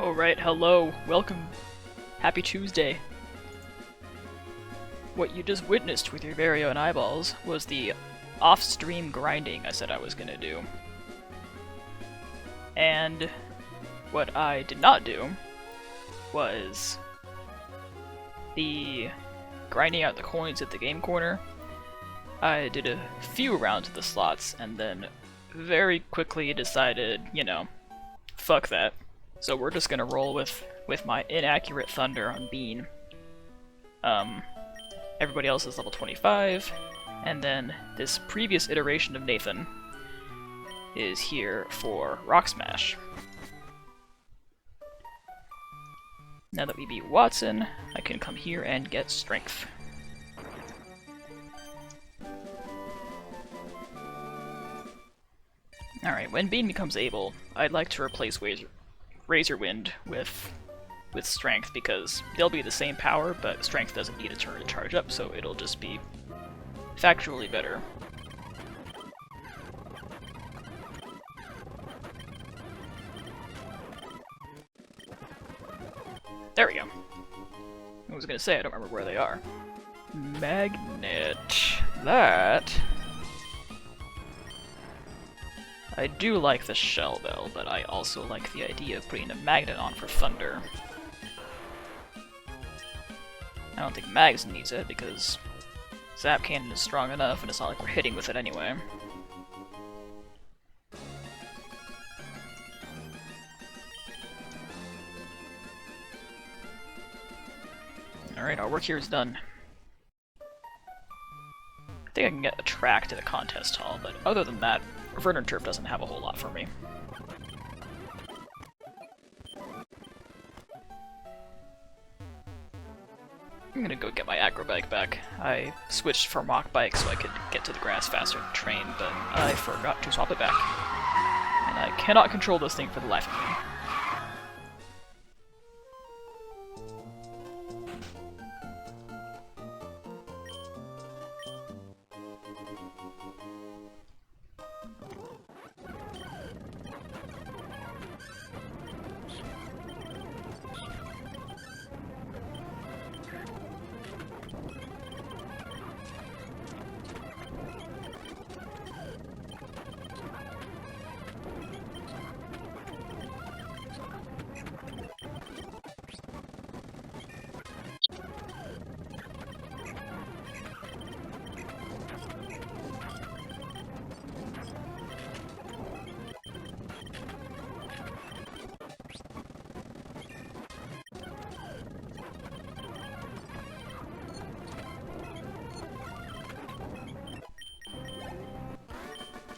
Alright, hello, welcome, happy Tuesday. What you just witnessed with your very own eyeballs was the off-stream grinding I said I was gonna do. And what I did not do was the grinding out the coins at the game corner. I did a few rounds of the slots and then very quickly decided, you know, fuck that. So we're just gonna roll with my inaccurate thunder on Bean. Everybody else is level 25, and then this previous iteration of Nathan is here for Rock Smash. Now that we beat Watson, I can come here and get Strength. Alright, when Bean becomes able, I'd like to replace Razor Wind with Strength, because they'll be the same power, but Strength doesn't need a turn to charge up, so it'll just be factually better. There we go. I was gonna say, I don't remember where they are. Magnet. That... I do like the Shell Bell, but I also like the idea of putting a magnet on for Thunder. I don't think Mags needs it, because Zap Cannon is strong enough, and it's not like we're hitting with it anyway. Alright, our work here is done. I think I can get a track to the contest hall, but other than that, Vernon Turf doesn't have a whole lot for me. I'm gonna go get my aggro bike back. I switched for mock bike so I could get to the grass faster to train, but I forgot to swap it back. And I cannot control this thing for the life of me.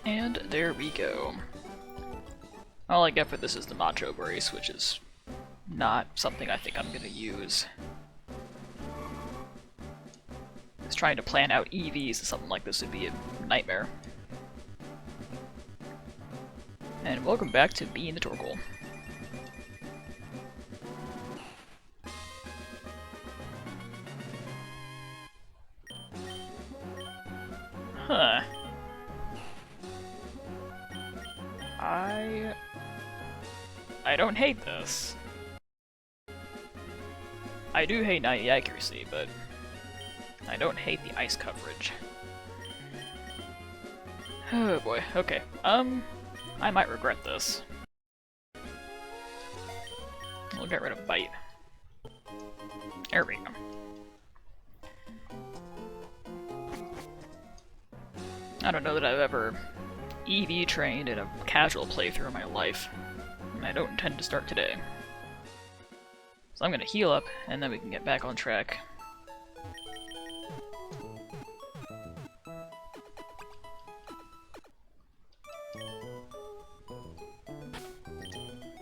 And there we go. All I get for this is the Macho Brace, which is not something I think I'm gonna use. Just trying to plan out EVs and something like this would be a nightmare. And welcome back to Being the Torkoal. Huh. I don't hate this. I do hate 90 accuracy, but I don't hate the ice coverage. Oh boy, okay. I might regret this. We'll get rid of Bite. There we go. I don't know that I've ever EV-trained in a casual playthrough in my life, and I don't intend to start today. So I'm gonna heal up, and then we can get back on track.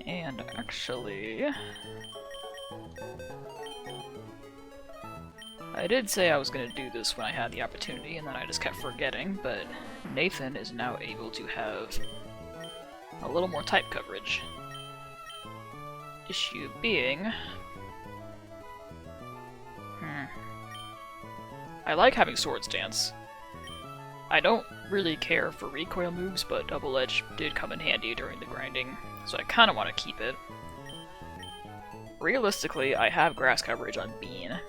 And actually... I did say I was gonna do this when I had the opportunity, and then I just kept forgetting, but Nathan is now able to have a little more type coverage. Issue being... I like having Sword Stance. I don't really care for recoil moves, but Double Edge did come in handy during the grinding, so I kinda want to keep it. realistically, I have grass coverage on Bean,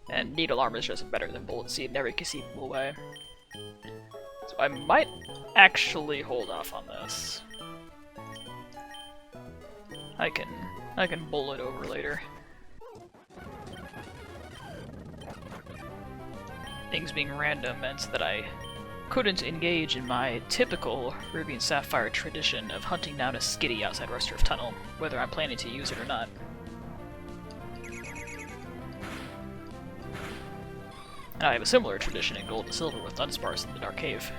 and Needle Armor is just better than Bullet Seed in every conceivable way. So I might actually hold off on this. I can bullet over later. Things being random meant that I couldn't engage in my typical Ruby and Sapphire tradition of hunting down a Skitty outside Rusturf Tunnel, whether I'm planning to use it or not. And I have a similar tradition in Gold and Silver with Dunsparce in the Dark Cave.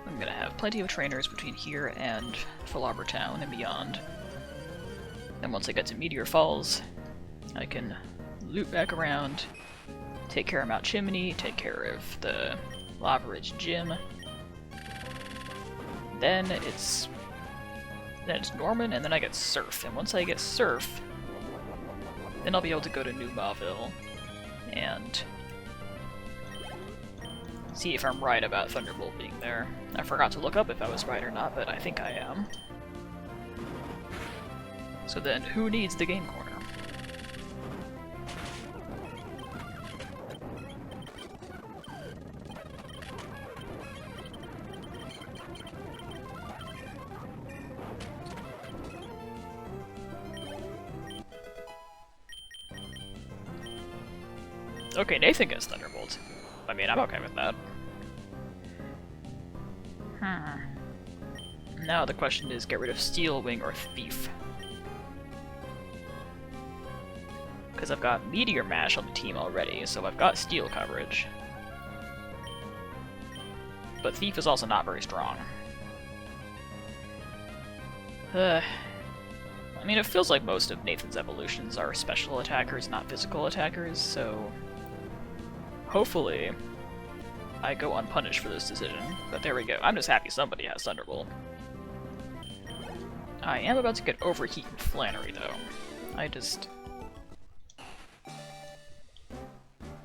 I'm gonna have plenty of trainers between here and Falabra Town and beyond. Then once I get to Meteor Falls, I can loop back around, take care of Mount Chimney, take care of the Lava Ridge Gym. Then it's Norman, and then I get Surf. And once I get Surf, then I'll be able to go to New Mauville and see if I'm right about Thunderbolt being there. I forgot to look up if I was right or not, but I think I am. So then, who needs the game corner? Okay, Nathan gets Thunderbolt. I mean, I'm okay with that. Now the question is, get rid of Steel Wing or Thief. Because I've got Meteor Mash on the team already, so I've got Steel coverage. But Thief is also not very strong. I mean, it feels like most of Nathan's evolutions are special attackers, not physical attackers, so hopefully I go unpunished for this decision. But there we go. I'm just happy somebody has Thunderbolt. I am about to get Overheat from Flannery, though. I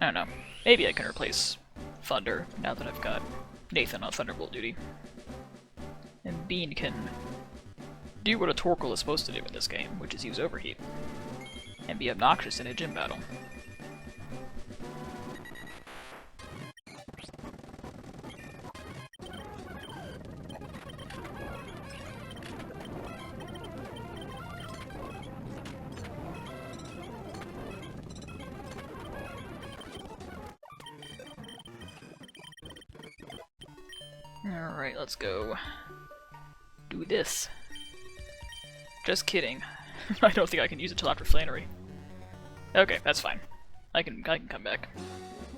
don't know. Maybe I can replace Thunder now that I've got Nathan on Thunderbolt duty. And Bean can do what a Torkoal is supposed to do in this game, which is use Overheat. And be obnoxious in a gym battle. Alright, let's go do this. Just kidding. I don't think I can use it till after Flannery. Okay, that's fine. I can come back.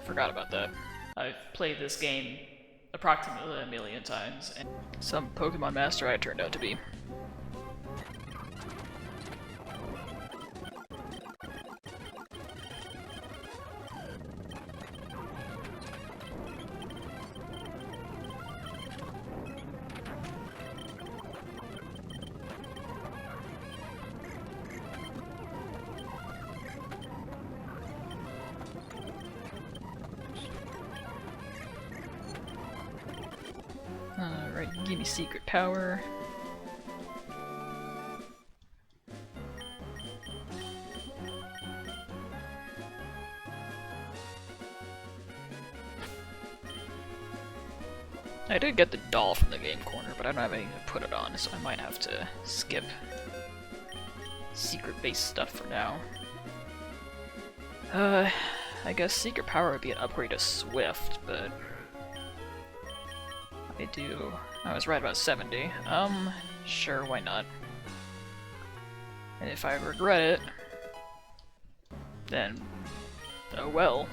Forgot about that. I've played this game approximately 1,000,000 times, and some Pokemon master I turned out to be. Alright, give me secret power. I did get the doll from the game corner, but I don't have anything to put it on, so I might have to skip secret-based stuff for now. I guess secret power would be an upgrade to Swift, but I was right about 70. Sure, why not? And if I regret it, then oh well.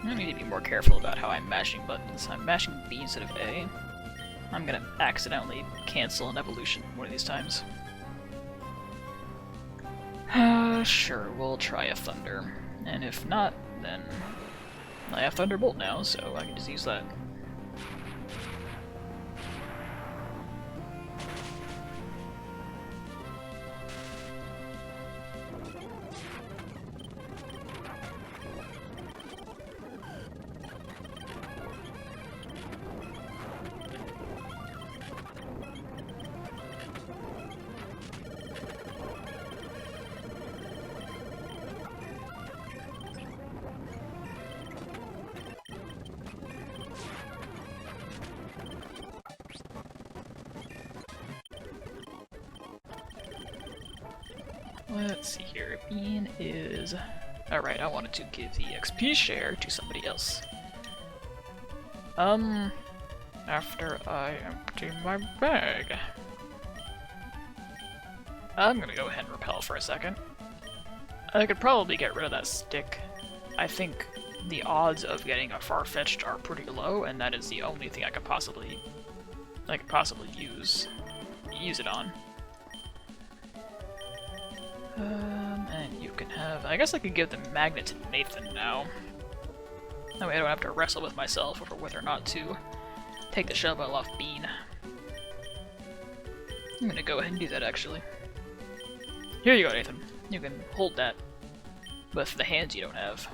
I need to be more careful about how I'm mashing buttons. I'm mashing B instead of A. I'm gonna accidentally cancel an evolution one of these times. Sure, we'll try a Thunder. And if not, then I have Thunderbolt now, so I can just use that. Let's see here. Bean is... Alright, I wanted to give the XP share to somebody else. After I empty my bag. I'm gonna go ahead and repel for a second. I could probably get rid of that stick. I think the odds of getting a Farfetch'd are pretty low, and that is the only thing I could possibly use it on. And you can have... I guess I could give the magnet to Nathan now. That way I don't have to wrestle with myself over whether or not to take the shovel off Bean. I'm gonna go ahead and do that, actually. Here you go, Nathan. You can hold that with the hands you don't have.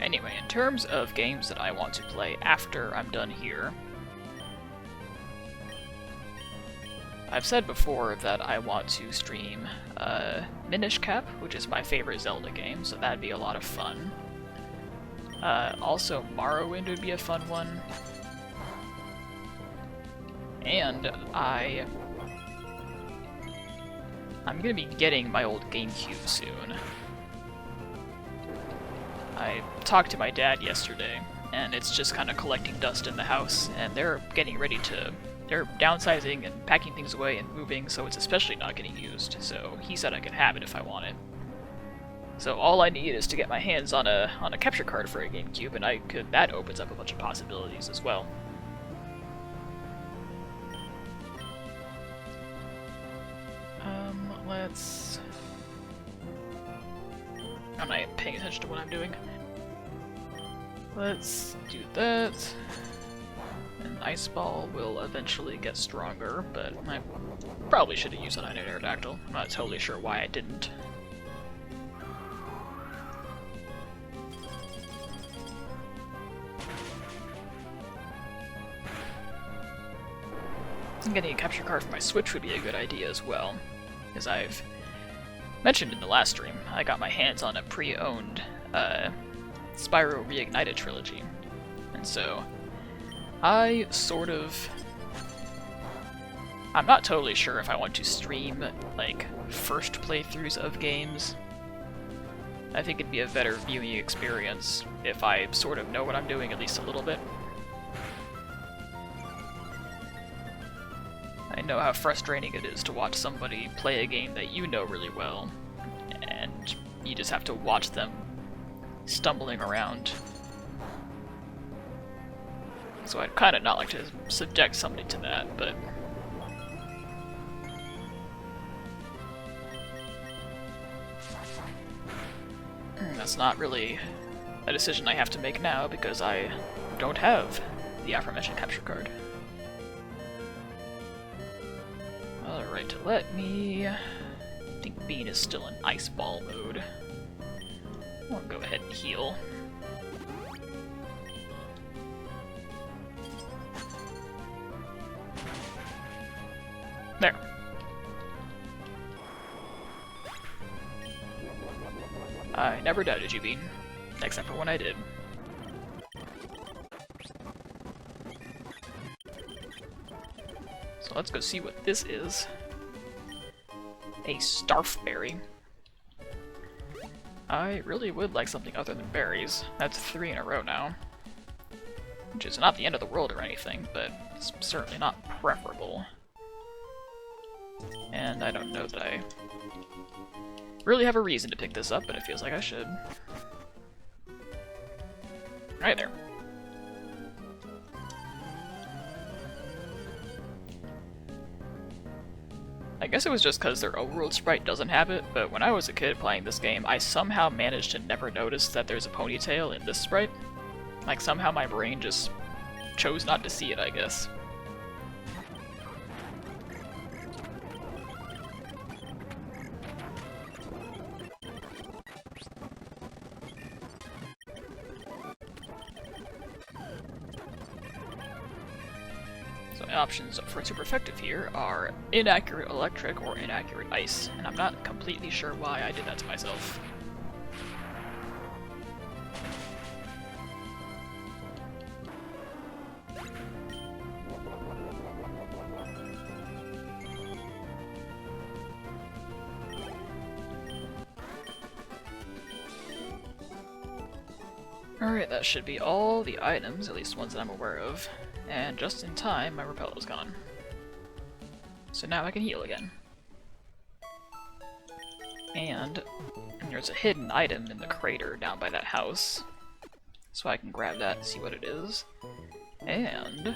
Anyway, in terms of games that I want to play after I'm done here, I've said before that I want to stream Minish Cap, which is my favorite Zelda game, so that'd be a lot of fun. Also, Morrowind would be a fun one. And I'm gonna be getting my old GameCube soon. I talked to my dad yesterday, and it's just kind of collecting dust in the house, and they're getting ready to... They're downsizing and packing things away and moving, so it's especially not getting used, so he said I could have it if I want it. So all I need is to get my hands on a capture card for a GameCube, and that opens up a bunch of possibilities as well. Let's... I'm not even paying attention to what I'm doing. Let's do that. An Ice Ball will eventually get stronger, but I probably should have used an Aerodactyl. I'm not totally sure why I didn't. Getting a capture card for my Switch would be a good idea as well, because I've mentioned in the last stream, I got my hands on a pre-owned Spyro Reignited trilogy, and so I'm not totally sure if I want to stream, like, first playthroughs of games. I think it'd be a better viewing experience if I sort of know what I'm doing at least a little bit. I know how frustrating it is to watch somebody play a game that you know really well, and you just have to watch them stumbling around. So I'd kind of not like to subject somebody to that, but... That's not really a decision I have to make now, because I don't have the aforementioned capture card. Alright, let me... I think Bean is still in Ice Ball mode. I'll go ahead and heal. There. I never doubted you, Bean. Except for when I did. So let's go see what this is. A Starfberry. I really would like something other than berries. That's 3 in a row now. which is not the end of the world or anything, but it's certainly not preferable. And I don't know that I really have a reason to pick this up, but it feels like I should. Right there. I guess it was just because their overworld sprite doesn't have it, but when I was a kid playing this game, I somehow managed to never notice that there's a ponytail in this sprite. Like, somehow my brain just chose not to see it, I guess. Options for super effective here are inaccurate electric or inaccurate ice, and I'm not completely sure why I did that to myself. Alright, that should be all the items, at least ones that I'm aware of. And just in time, my repeller's gone. So now I can heal again. And there's a hidden item in the crater down by that house. So I can grab that and see what it is. And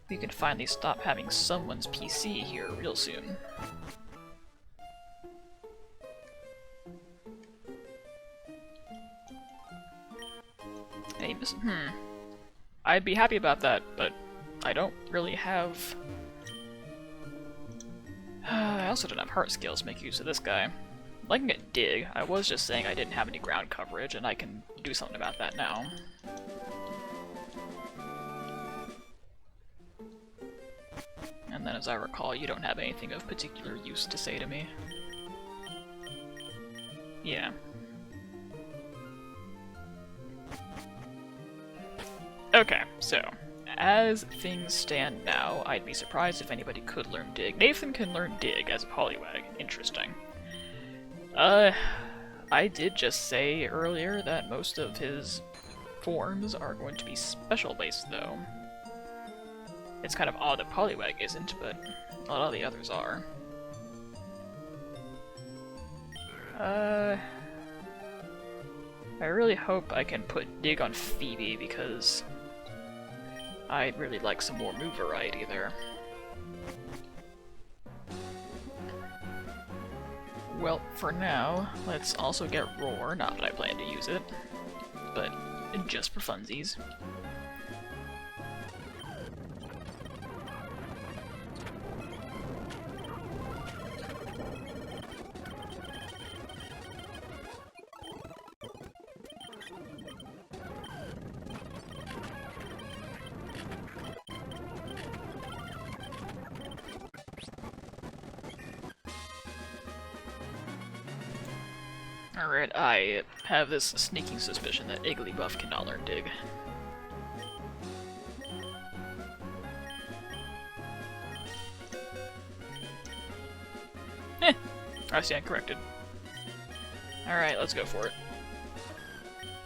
we can finally stop having someone's PC here real soon. Hey, I'd be happy about that, but I don't really have... I also don't have heart skills to make use of this guy. Liking at dig, I was just saying I didn't have any ground coverage, and I can do something about that now. And then as I recall, you don't have anything of particular use to say to me. Yeah. Okay, so, as things stand now, I'd be surprised if anybody could learn dig. Nathan can learn dig as a Poliwag. Interesting. I did just say earlier that most of his forms are going to be special-based, though. It's kind of odd that Poliwag isn't, but a lot of the others are. I really hope I can put dig on Phoebe, because I'd really like some more move variety there. Well, for now, let's also get Roar, not that I plan to use it, but just for funsies. Alright, I have this sneaking suspicion that Igglybuff cannot learn dig. I stand corrected. Alright, let's go for it.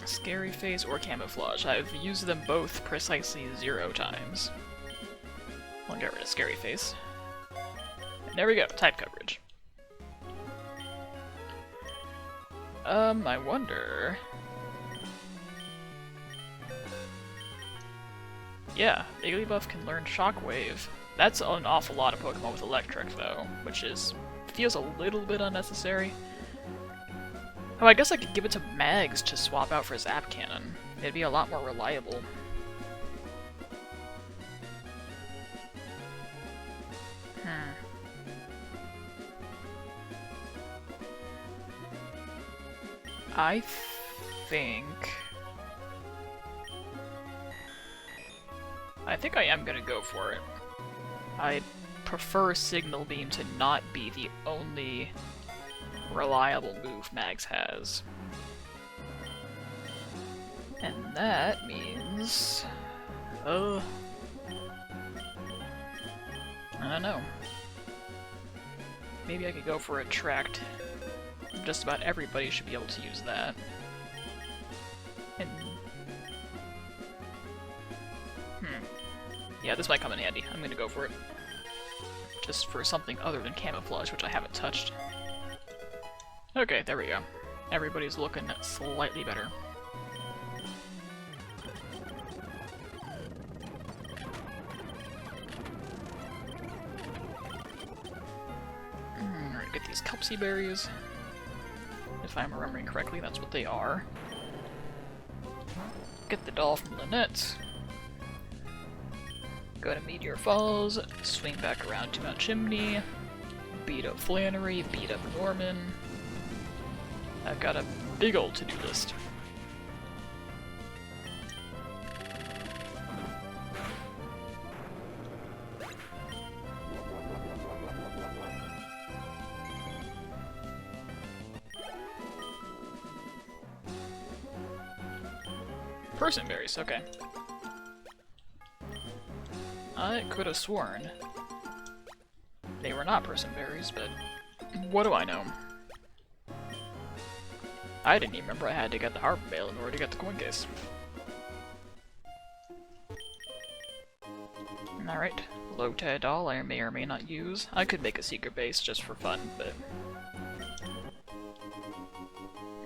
Scary Face or Camouflage. I've used them both precisely 0 times. I'll get rid of Scary Face. And there we go, type coverage. I wonder... Yeah, Igglybuff can learn Shockwave. That's an awful lot of Pokemon with Electric, though, which feels a little bit unnecessary. Oh, I guess I could give it to Mags to swap out for Zap Cannon. It'd be a lot more reliable. I think I am gonna go for it. I prefer Signal Beam to not be the only reliable move Mags has. And that means... I don't know. Maybe I could go for Attract. Just about everybody should be able to use that. And Yeah, this might come in handy. I'm gonna go for it. Just for something other than camouflage, which I haven't touched. Okay, there we go. Everybody's looking slightly better. Alright, get these Kelpsy berries. If I'm remembering correctly, that's what they are. Get the doll from Lynette. Go to Meteor Falls, swing back around to Mount Chimney, beat up Flannery, beat up Norman. I've got a big old to-do list. Personberries, okay. I could have sworn they were not personberries, but what do I know? I didn't even remember I had to get the Harbor Mail in order to get the coin case. Alright, low-tide doll I may or may not use. I could make a secret base just for fun, but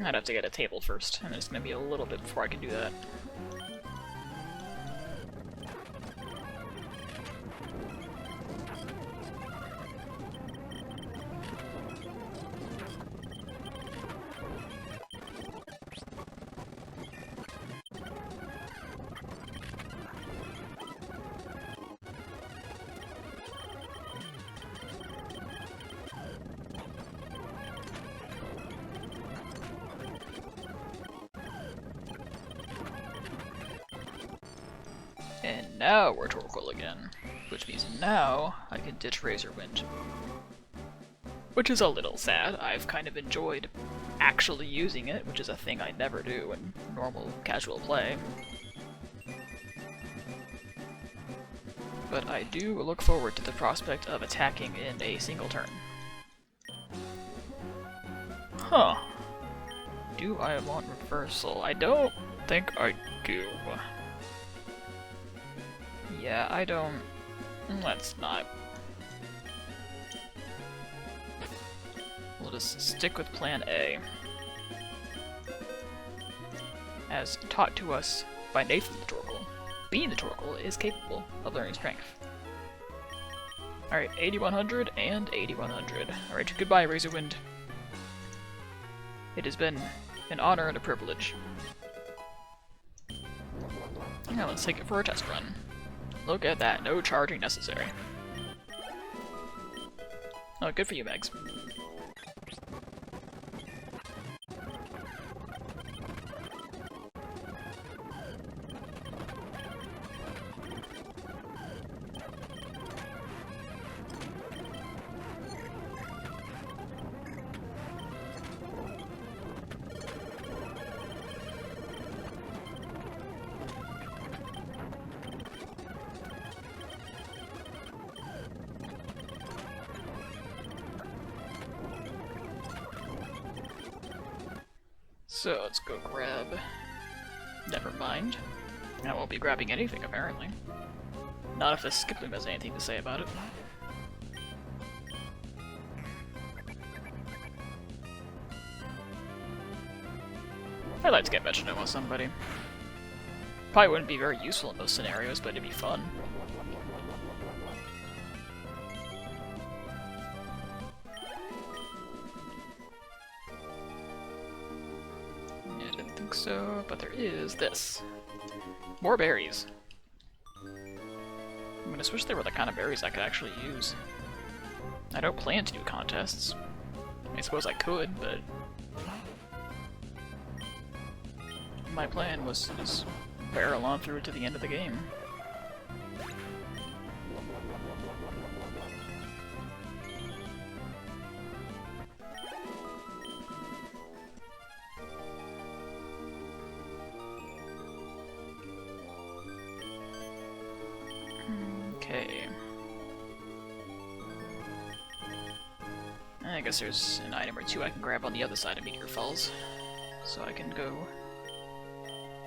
I'd have to get a table first, and it's gonna be a little bit before I can do that. And now we're Torkoal again, which means now I can ditch Razorwind. Which is a little sad. I've kind of enjoyed actually using it, which is a thing I never do in normal casual play. But I do look forward to the prospect of attacking in a single turn. Huh. Do I want reversal? I don't think I do. Yeah, I don't... Let's not. We'll just stick with plan A. As taught to us by Nathan the Torkoal, being the Torkoal is capable of learning strength. Alright, 8100 and 8100. Alright, goodbye Razorwind. It has been an honor and a privilege. Now let's take it for a test run. Look at that, no charging necessary. Oh, good for you, Megs. So let's go grab... Never mind. I won't be grabbing anything, apparently. Not if the Skiploom has anything to say about it. I'd like to get Metronome with somebody. Probably wouldn't be very useful in those scenarios, but it'd be fun. So, but there is this. More berries. I'm gonna switch there with the kind of berries I could actually use. I don't plan to do contests. I suppose I could, but my plan was to just barrel on through to the end of the game. Okay. I guess there's an item or two I can grab on the other side of Meteor Falls, so I can go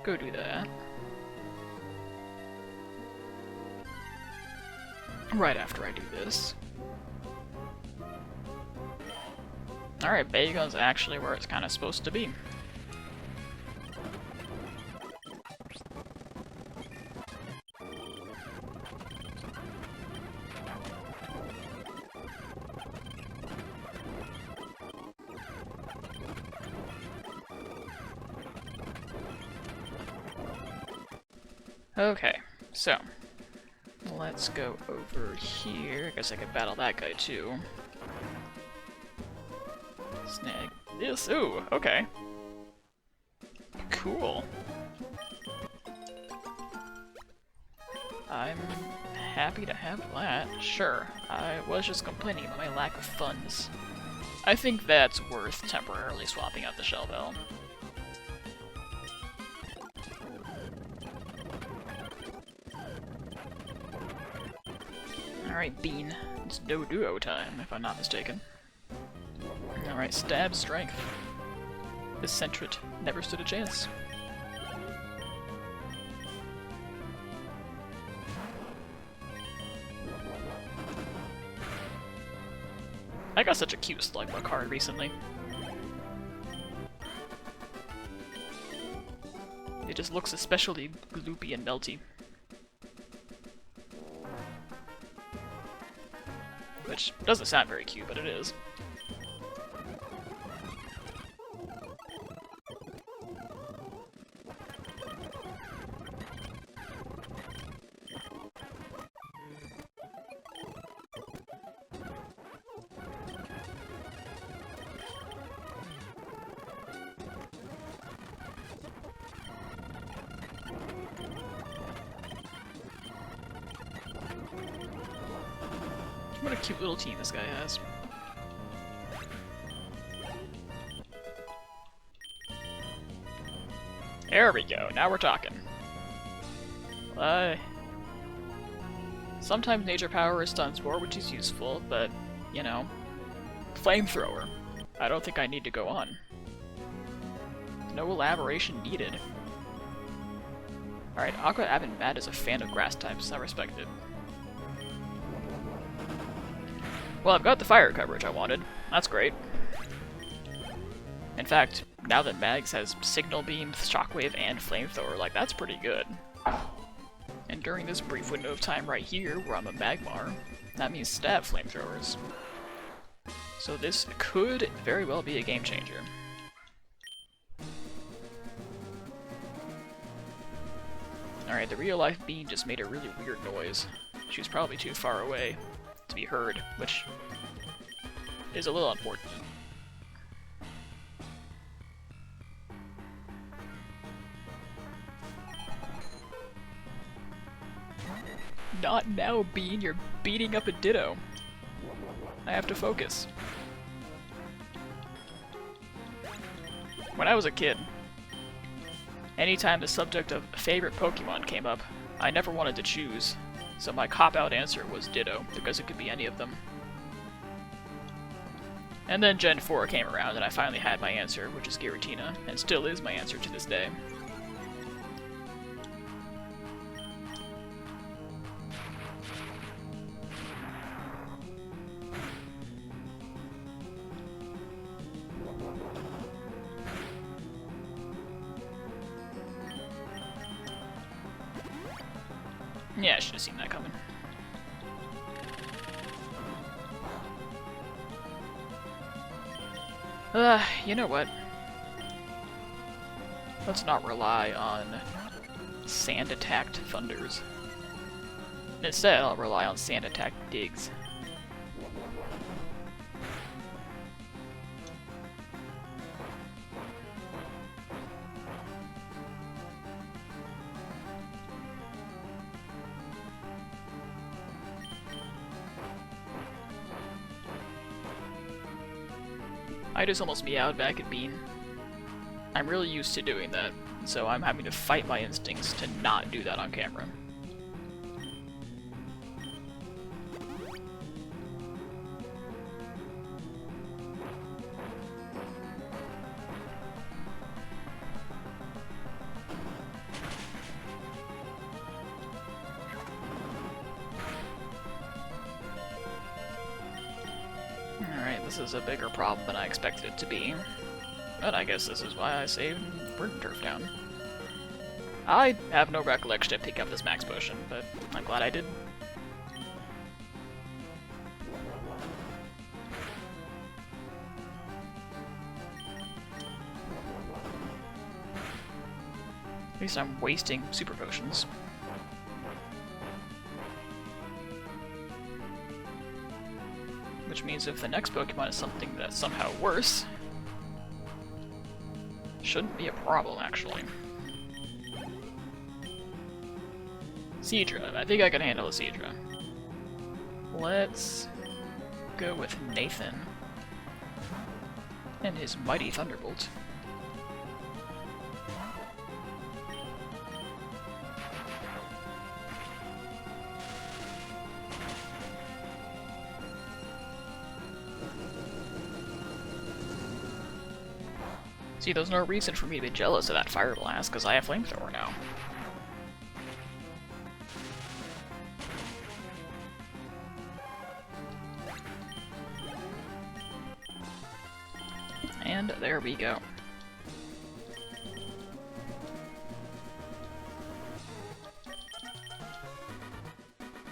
do that. right after I do this. Alright, Bagon's actually where it's kind of supposed to be. Okay, so let's go over here. I guess I could battle that guy too. Snag this. Ooh, okay. Cool. I'm happy to have that. Sure, I was just complaining about my lack of funds. I think that's worth temporarily swapping out the shell bell. Alright, Bean. It's duo time, if I'm not mistaken. Alright, stab strength. This Centret never stood a chance. I got such a cute Slugma card recently. It just looks especially gloopy and melty. Which doesn't sound very cute, but it is. What a cute little team this guy has. There we go, now we're talking. Sometimes nature power stuns more, which is useful, but, you know, flamethrower. I don't think I need to go on. No elaboration needed. Alright, Aqua Abin Mad is a fan of grass types, I respect it. Well, I've got the fire coverage I wanted. That's great. In fact, now that Mags has Signal Beam, Shockwave, and Flamethrower, like, that's pretty good. And during this brief window of time right here, where I'm a Magmar, that means stab Flamethrowers. So this could very well be a game changer. Alright, the real-life Bean just made a really weird noise. She was probably too far away to be heard, which is a little unfortunate. Not now, Bean, you're beating up a Ditto. I have to focus. When I was a kid, anytime the subject of favorite Pokemon came up, I never wanted to choose. So my cop-out answer was Ditto, because it could be any of them. And then Gen 4 came around and I finally had my answer, which is Giratina, and still is my answer to this day. Yeah, I should have seen that coming. You know what? Let's not rely on sand-attacked Thunders. Instead, I'll rely on sand-attacked Digs. I just almost meowed back at Bean. I'm really used to doing that, so I'm having to fight my instincts to not do that on camera. This is a bigger problem than I expected it to be. But I guess this is why I saved and burned turf down. I have no recollection to pick up this max potion, but I'm glad I did. At least I'm wasting super potions. Which means if the next Pokemon is something that's somehow worse, shouldn't be a problem, actually. Seadra. I think I can handle a Seadra. Let's go with Nathan and his mighty Thunderbolt. See, there's no reason for me to be jealous of that Fire Blast, because I have Flamethrower now. And there we go.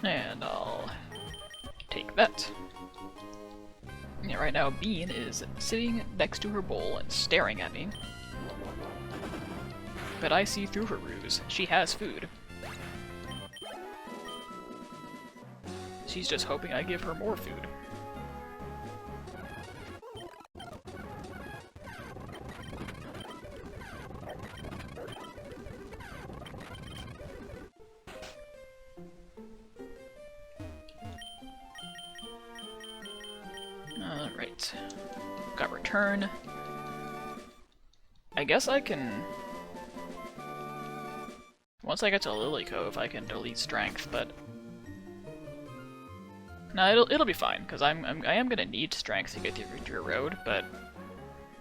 And I'll take that. Yeah, right now Bean is sitting next to her bowl and staring at me. But I see through her ruse. She has food. She's just hoping I give her more food. Alright. Got return. I guess I can... Once I get to Lily Cove, I can delete strength, but... No, it'll be fine, because I am gonna need strength to get through Victory Road, but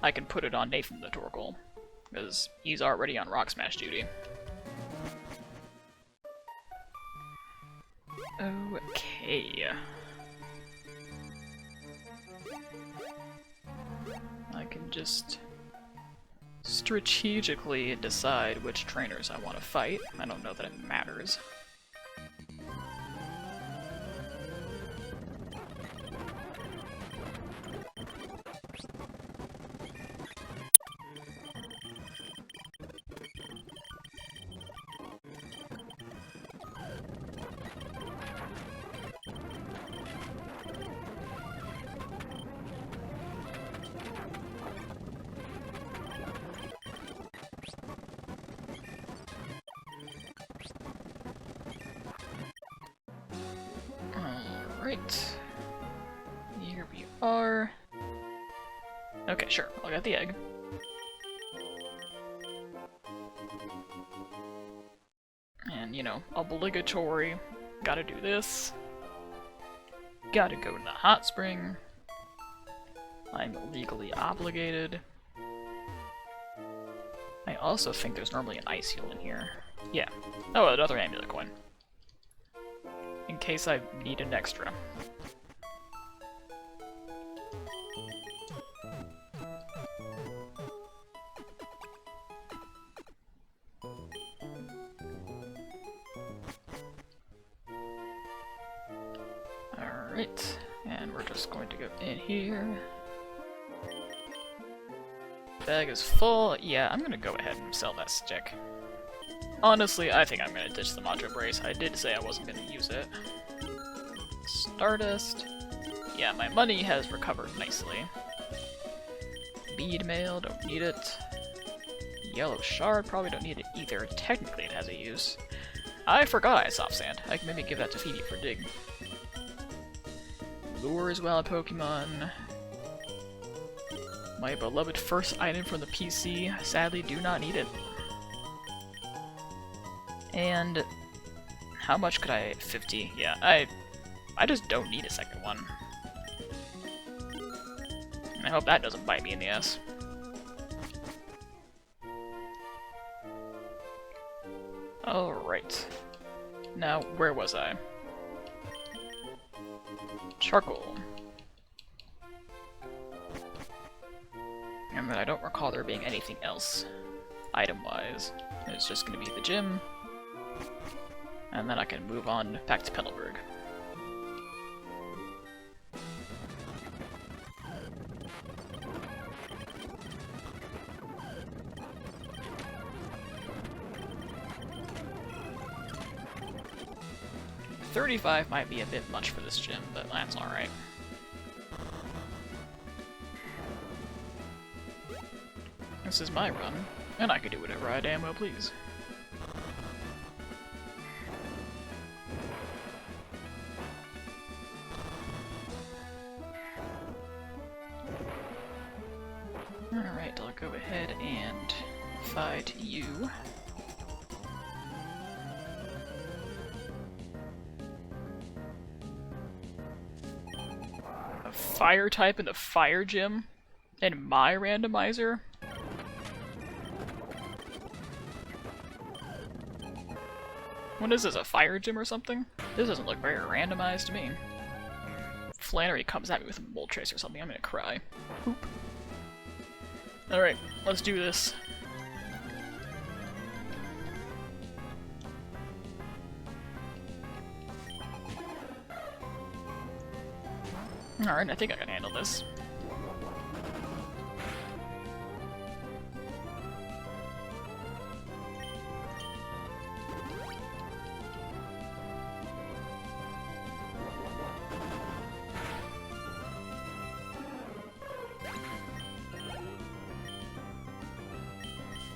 I can put it on Nathan the Torkoal, because he's already on Rock Smash duty. Okay. I can just strategically decide which trainers I want to fight. I don't know that it matters. Alright. Here we are. Okay, sure. I'll get the egg. And, you know, obligatory. Gotta do this. Gotta go in the hot spring. I'm legally obligated. I also think there's normally an ice heal in here. Yeah. Oh, another amulet coin. In case I need an extra. Alright, and we're just going to go in here. Bag is full. Yeah, I'm gonna go ahead and sell that stick. Honestly, I think I'm gonna ditch the Macho Brace. I did say I wasn't gonna use it. Stardust. Yeah, my money has recovered nicely. Bead Mail, don't need it. Yellow Shard, probably don't need it either. Technically it has a use. I forgot I had Soft Sand. I can maybe give that to Phoebe for Dig. Lure is well a Pokemon. My beloved first item from the PC. Sadly, do not need it. And how much could I? 50? Yeah, I just don't need a second one. I hope that doesn't bite me in the ass. Alright. Now, where was I? Charcoal. And then I don't recall there being anything else, item-wise. It's just gonna be the gym, and then I can move on back to Pendelberg. $35 might be a bit much for this gym, but that's alright. This is my run, and I can do whatever I damn well please. Alright, I'll go ahead and fight you. A fire type in the fire gym? In my randomizer? What is this, a fire gym or something? This doesn't look very randomized to me. Flannery comes at me with a mold trace or something, I'm gonna cry. Oop. Alright, let's do this. Alright, I think I can handle this.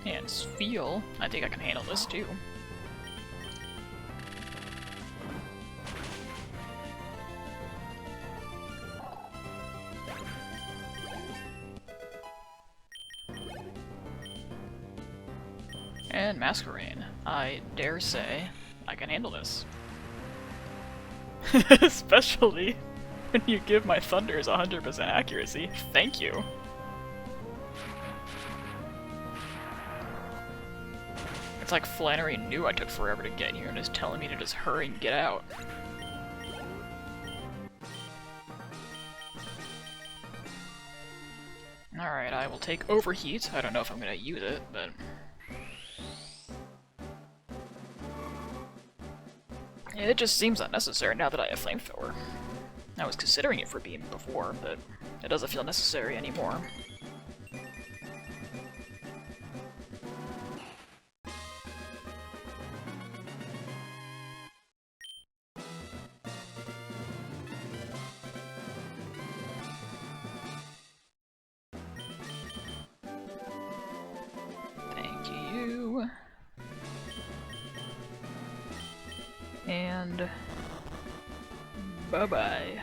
And feel, I think I can handle this too. And Masquerain, I dare say I can handle this. Especially when you give my thunders 100% accuracy. Thank you. It's like Flannery knew I took forever to get here and is telling me to just hurry and get out. Alright, I will take Overheat. I don't know if I'm gonna use it, but... it just seems unnecessary now that I have Flamethrower. I was considering it for Beam before, but it doesn't feel necessary anymore. And bye-bye.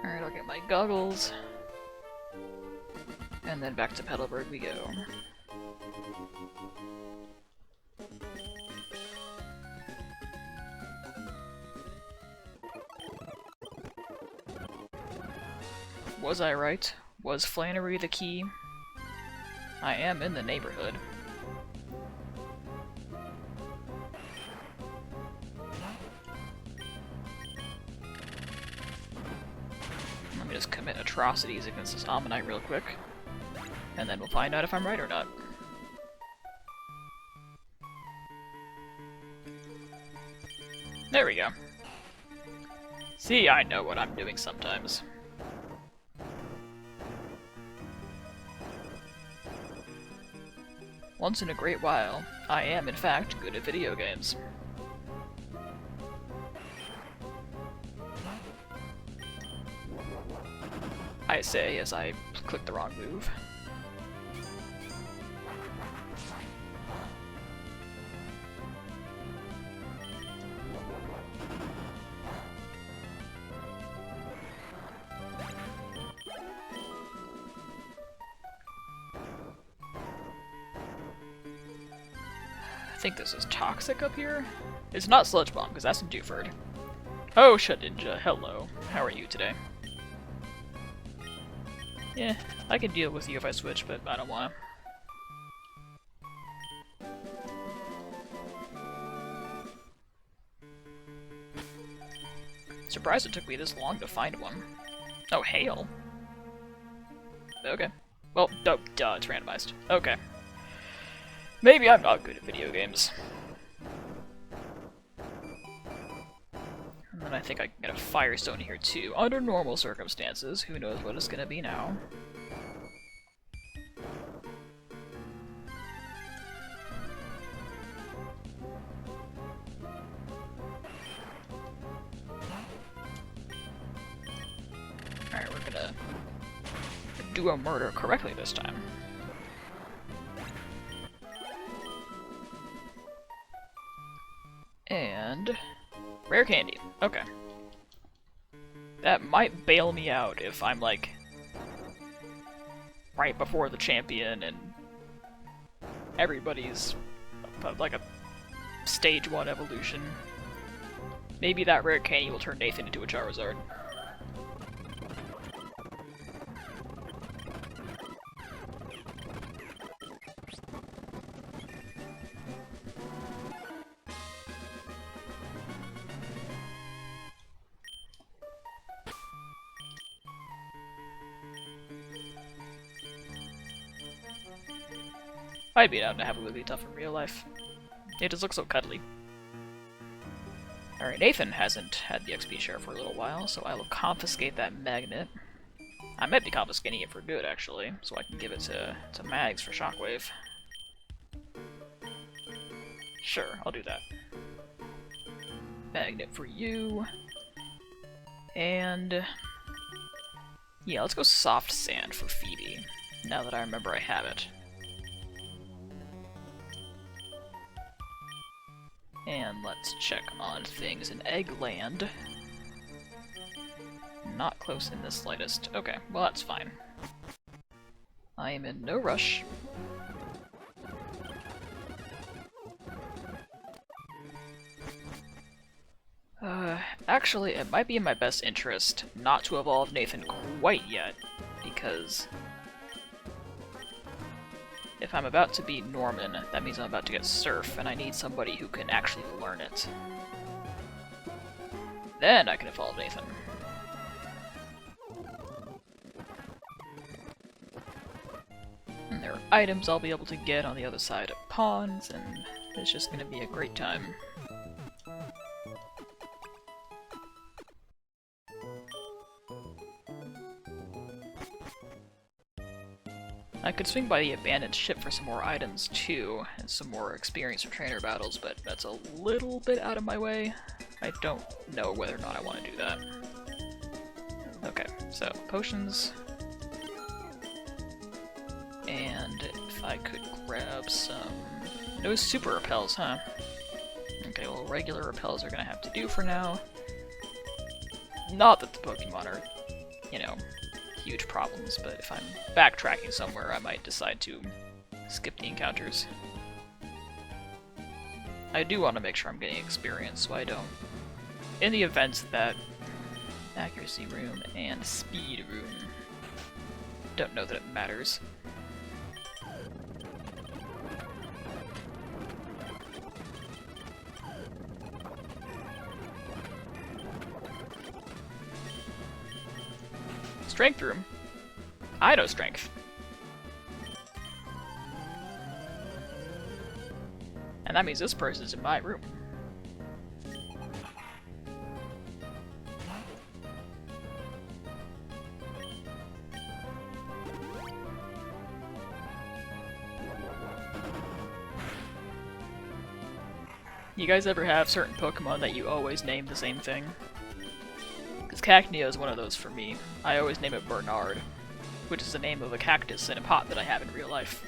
Alright, I'll get my goggles. And then back to Petalburg we go. Was I right? Was Flannery the key? I am in the neighborhood. Let me just commit atrocities against this Ammonite real quick, and then we'll find out if I'm right or not. There we go. See, I know what I'm doing sometimes. Once in a great while, I am in fact good at video games. I say as I click the wrong move. I think this is toxic up here. It's not Sludge Bomb, because that's in Dewford. Oh, Shut Ninja, hello. How are you today? Yeah, I can deal with you if I switch, but I don't want to. Surprised it took me this long to find one. Oh, hail. Okay. Well, duh, it's randomized. Okay. Maybe I'm not good at video games. And then I think I can get a Firestone here too. Under normal circumstances, who knows what it's gonna be now. Alright, we're gonna do a murder correctly this time. And rare candy. Okay. That might bail me out if I'm like right before the champion and everybody's like a stage 1 evolution. Maybe that rare candy will turn Nathan into a Charizard. I'd be down to have a really tough in real life. It just looks so cuddly. Alright, Nathan hasn't had the XP share for a little while, so I will confiscate that magnet. I might be confiscating it for good, actually, so I can give it to Mags for Shockwave. Sure, I'll do that. Magnet for you. And yeah, let's go Soft Sand for Phoebe, now that I remember I have it. And let's check on things in Eggland. Not close in the slightest. Okay, well that's fine. I am in no rush. Actually, it might be in my best interest not to evolve Nathan quite yet, because if I'm about to beat Norman, that means I'm about to get Surf, and I need somebody who can actually learn it. Then I can evolve Nathan. And there are items I'll be able to get on the other side of ponds, and it's just gonna be a great time. I could swing by the abandoned ship for some more items too, and some more experience for trainer battles, but that's a little bit out of my way. I don't know whether or not I want to do that. Okay, so potions. And if I could grab some... No super repels, huh? Okay, well regular repels are gonna have to do for now. Not that the Pokemon are, you know, huge problems, but if I'm backtracking somewhere, I might decide to skip the encounters. I do want to make sure I'm getting experience, so I don't. In the event that accuracy room and speed room, don't know that it matters. Strength room? I know strength. And that means this person's in my room. You guys ever have certain Pokemon that you always name the same thing? Because Cacnea is one of those for me. I always name it Bernard, which is the name of a cactus in a pot that I have in real life.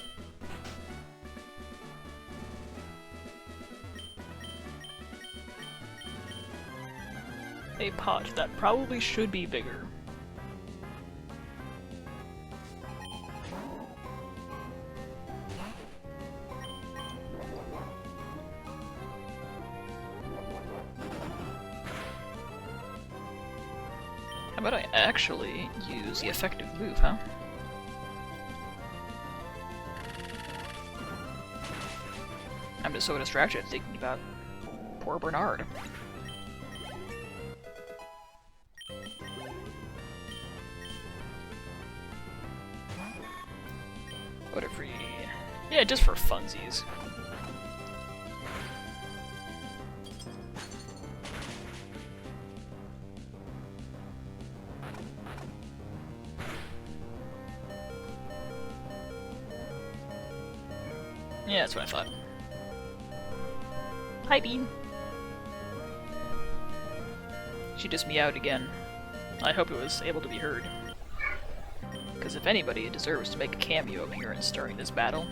A pot that probably should be bigger. How about I actually use the effective move, huh? I'm just so distracted thinking about poor Bernard. What if we... Yeah, just for funsies. Yeah, that's what I thought. Hi, Bean. She just meowed again. I hope it was able to be heard. Because if anybody deserves to make a cameo appearance during this battle,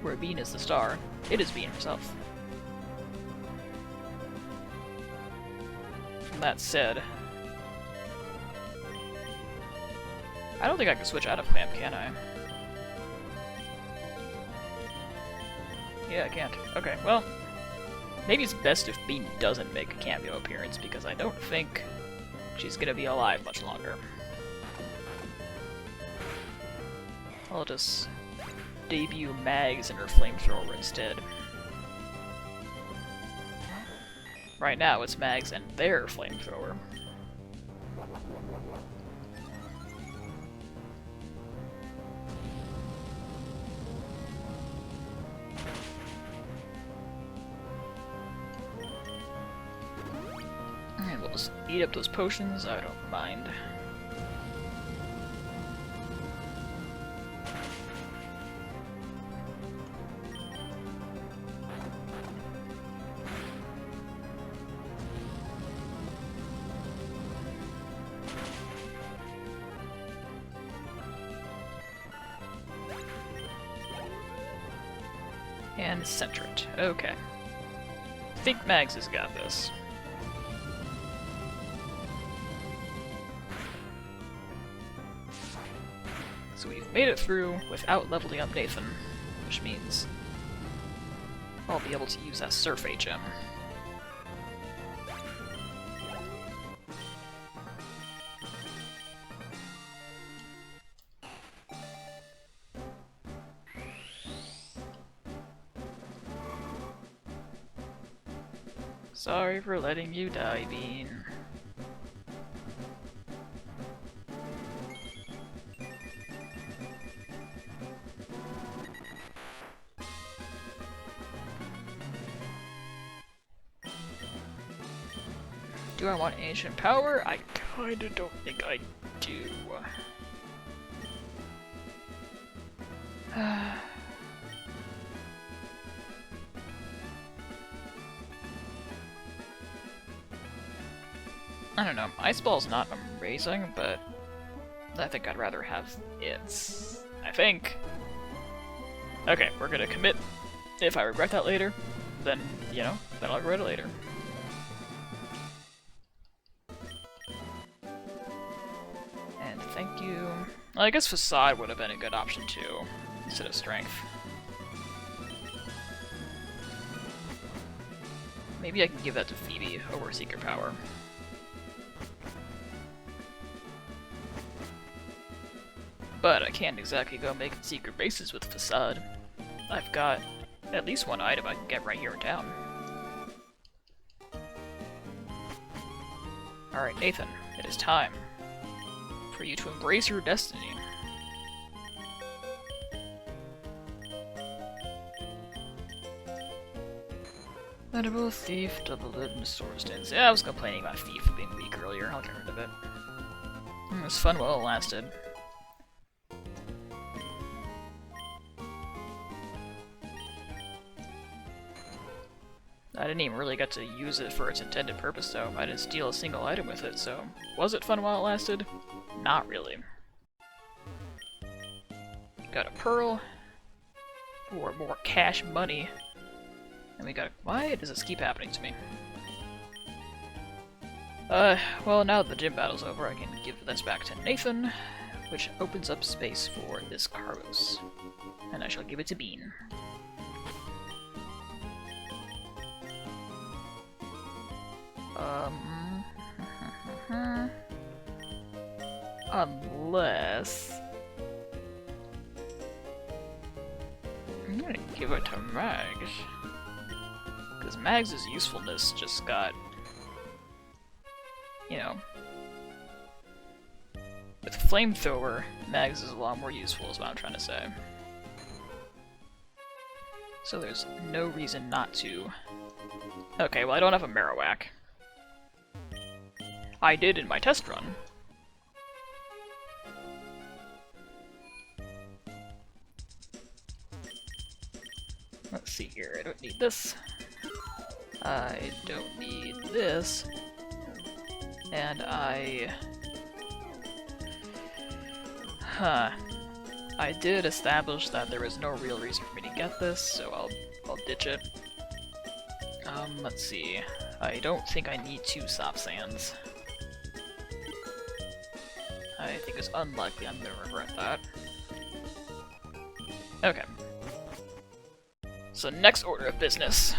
where Bean is the star, it is Bean herself. That said, I don't think I can switch out of Clamp, can I? Yeah, I can't. Okay, well, maybe it's best if Bean doesn't make a cameo appearance, because I don't think she's gonna be alive much longer. I'll just debut Mags and her flamethrower instead. Right now it's Mags and their flamethrower. And we'll just eat up those potions, I don't mind. And center it. Okay. I think Mags has got this. So we've made it through without leveling up Nathan, which means I'll be able to use that Surf HM. Sorry for letting you die, Bean. Do I want ancient power? I kinda don't think I do. I don't know, Ice Ball's not amazing, but I think I'd rather have it. I think. Okay, we're gonna commit. If I regret that later, then, you know, then I'll regret it later. And thank you. Well, I guess Facade would have been a good option too, instead of Strength. Maybe I can give that to Phoebe over Secret Power. But I can't exactly go making secret bases with Facade. I've got at least one item I can get right here in town. Alright, Nathan, it is time for you to embrace your destiny. Edible Thief, double-lid, and Sword Stance. Yeah, I was complaining about Thief being weak earlier, I'll get rid of it. It was fun while it lasted. I didn't even really get to use it for its intended purpose though. I didn't steal a single item with it, so was it fun while it lasted? Not really. Got a pearl, or more cash money, and we got a... Why does this keep happening to me? Well now that the gym battle's over, I can give this back to Nathan, which opens up space for this Carlos. And I shall give it to Bean. Unless... I'm gonna give it to Mags. Because Mags' usefulness just got... You know... With Flamethrower, Mags is a lot more useful is what I'm trying to say. So there's no reason not to. Okay, well I don't have a Marowak. I did in my test run. Let's see here, I don't need this. I don't need this. And I did establish that there is no real reason for me to get this, so I'll ditch it. Let's see. I don't think I need 2 Sop Sands. I think it's unlikely I'm gonna regret that. Okay. So next order of business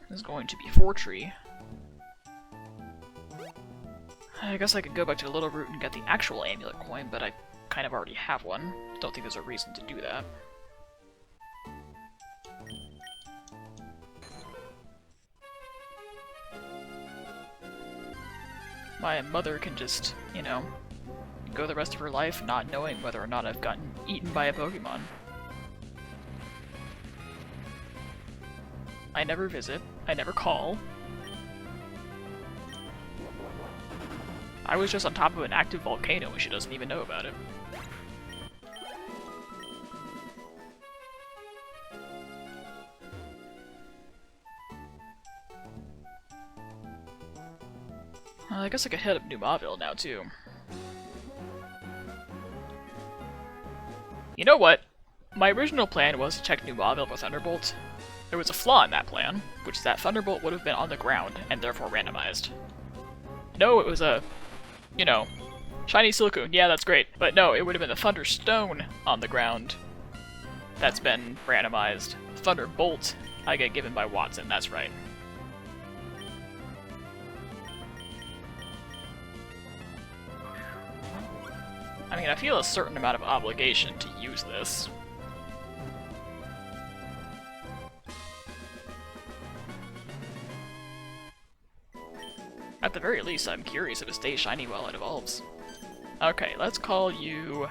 is going to be Fortree. I guess I could go back to the Little Root and get the actual amulet coin, but I kind of already have one. Don't think there's a reason to do that. My mother can just, you know, go the rest of her life not knowing whether or not I've gotten eaten by a Pokémon. I never visit. I never call. I was just on top of an active volcano and she doesn't even know about it. I guess I could head up New Mauville now, too. You know what? My original plan was to check New Mauville for Thunderbolt. There was a flaw in that plan, which is that Thunderbolt would have been on the ground and therefore randomized. No, it was a, you know, Shiny Zigzagoon, yeah, that's great. But no, it would have been the Thunderstone on the ground that's been randomized. Thunderbolt I get given by Watson, that's right. I mean, I feel a certain amount of obligation to use this. At the very least, I'm curious if it stays shiny while it evolves. Okay, let's call you...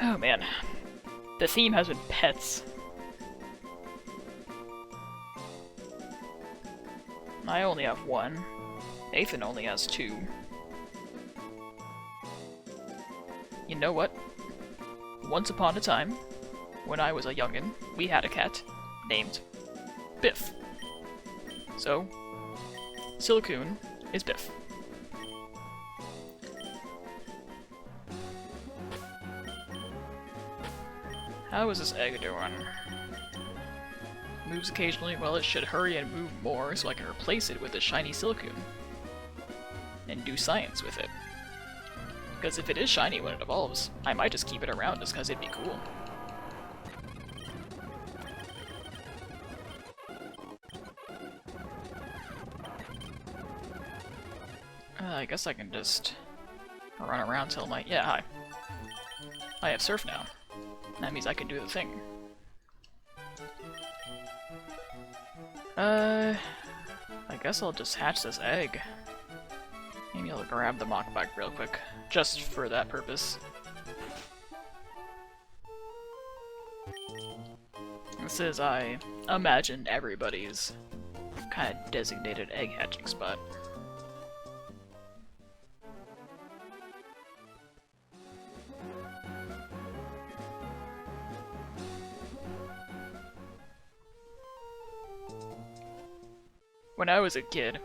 Oh man. The theme has been pets. I only have 1. Nathan only has 2. You know what? Once upon a time, when I was a youngin', we had a cat named Biff. So, Zigzagoon is Biff. How is this egg doing? Moves occasionally. Well, it should hurry and move more so I can replace it with a shiny Zigzagoon and do science with it. Because if it is shiny when it evolves, I might just keep it around just because it'd be cool. I guess I can just run around till my... Yeah, hi. I have Surf now. That means I can do the thing. I guess I'll just hatch this egg. Maybe I'll grab the mock bag real quick, just for that purpose. This is, I imagine, everybody's kind of designated egg hatching spot. When I was a kid,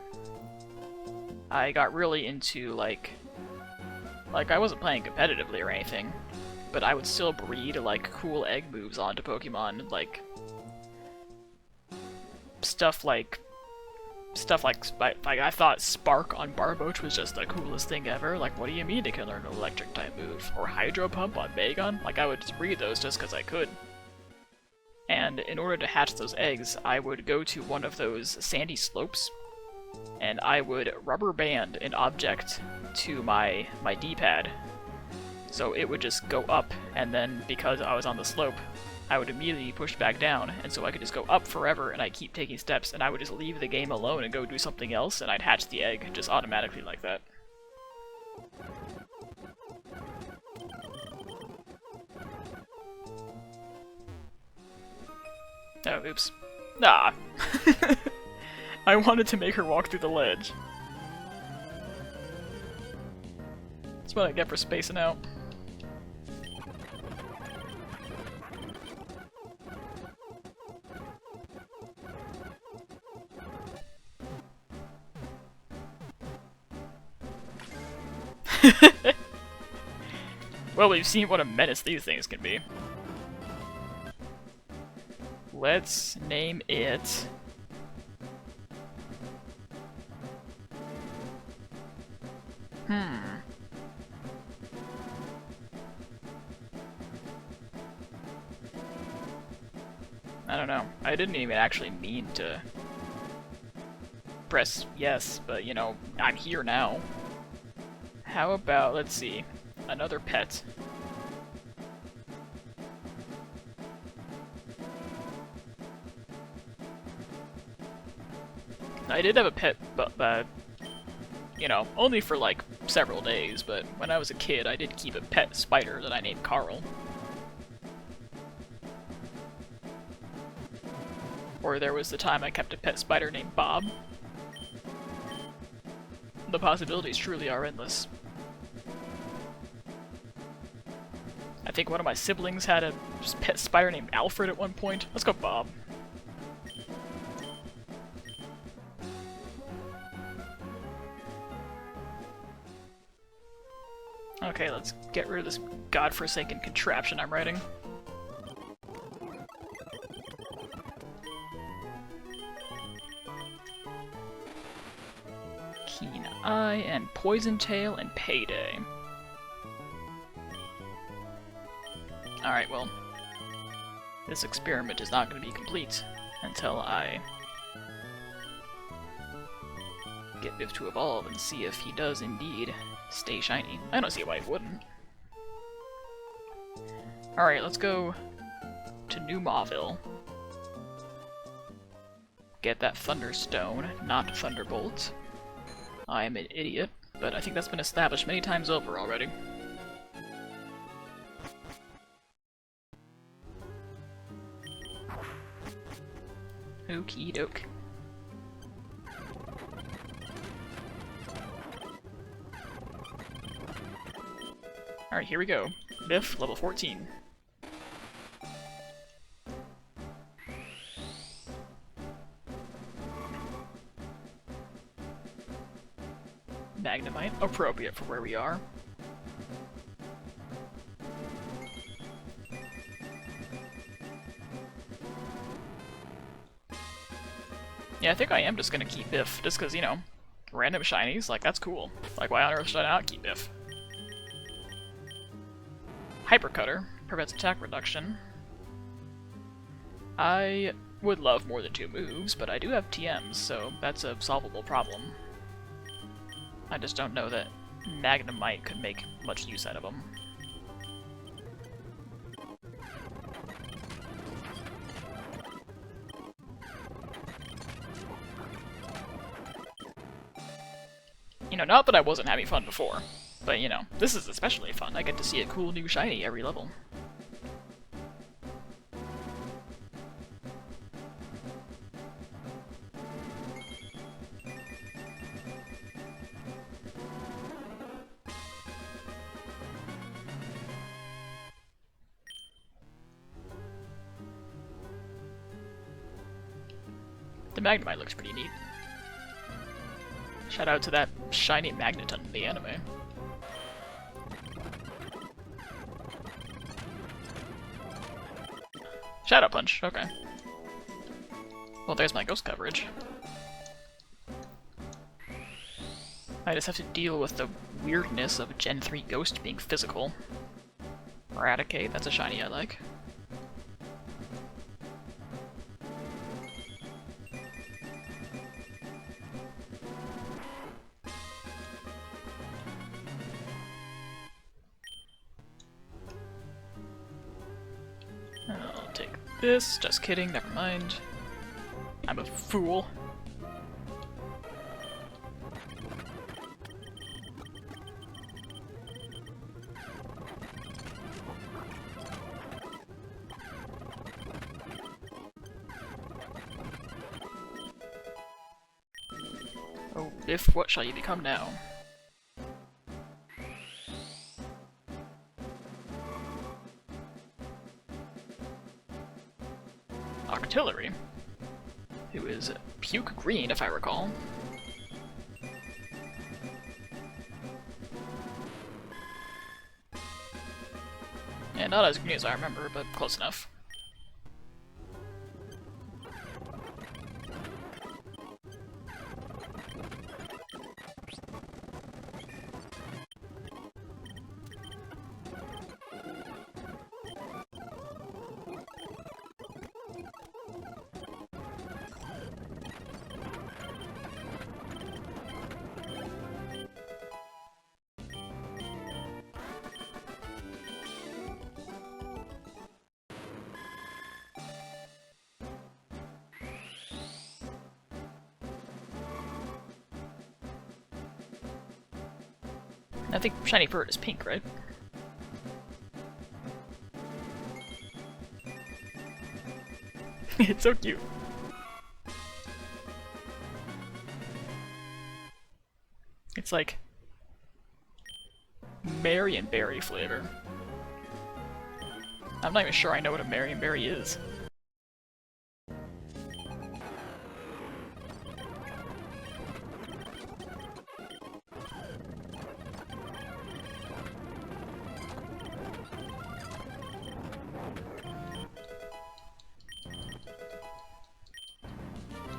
I got really into, like I wasn't playing competitively or anything, but I would still breed, like, cool egg moves onto Pokemon, like, stuff like, I thought Spark on Barboach was just the coolest thing ever. Like, what do you mean it can learn an electric-type move? Or Hydro Pump on Bagon? Like, I would just breed those just because I could. And in order to hatch those eggs, I would go to one of those sandy slopes, and I would rubber band an object to my D-pad, so it would just go up, and then because I was on the slope, I would immediately push back down, and so I could just go up forever, and I'd keep taking steps, and I would just leave the game alone and go do something else, and I'd hatch the egg just automatically like that. Oh, oops. Nah. I wanted to make her walk through the ledge. That's what I get for spacing out. Well, we've seen what a menace these things can be. Let's name it... I don't know. I didn't even actually mean to press yes, but you know, I'm here now. How about, let's see, another pet. I did have a pet, but you know, only for like several days, but when I was a kid I did keep a pet spider that I named Carl. Or there was the time I kept a pet spider named Bob. The possibilities truly are endless. I think one of my siblings had a pet spider named Alfred at one point. Let's go Bob. Okay, let's get rid of this godforsaken contraption I'm writing. Keen Eye and Poison Tail and Payday. Alright, well, this experiment is not going to be complete until I get Biff to evolve and see if he does indeed stay shiny. I don't see why he wouldn't. Alright, let's go to New Mauville. Get that Thunderstone, not Thunderbolt. I am an idiot, but I think that's been established many times over already. Okie doke. Alright, here we go. Biff, level 14. Magnemite, appropriate for where we are. Yeah, I think I am just gonna keep Biff, just cause, you know, random shinies, like, that's cool. Like, why on earth should I not keep Biff? Hypercutter prevents attack reduction. I would love more than 2 moves, but I do have TMs, so that's a solvable problem. I just don't know that Magnemite could make much use out of them. You know, not that I wasn't having fun before, but you know, this is especially fun. I get to see a cool new shiny every level. The Magnemite looks pretty neat. Shout out to that shiny Magneton in the anime. Shadow Punch, okay. Well, there's my ghost coverage. I just have to deal with the weirdness of Gen 3 Ghost being physical. Eradicate, that's a shiny I like. I'll take this, just kidding, never mind. I'm a fool. Oh, Biff, what shall you become now? Artillery, who is puke green, if I recall. And not as green as I remember, but close enough. I think Shiny Bird is pink, right? It's so cute. It's like Marionberry flavor. I'm not even sure I know what a Marionberry is.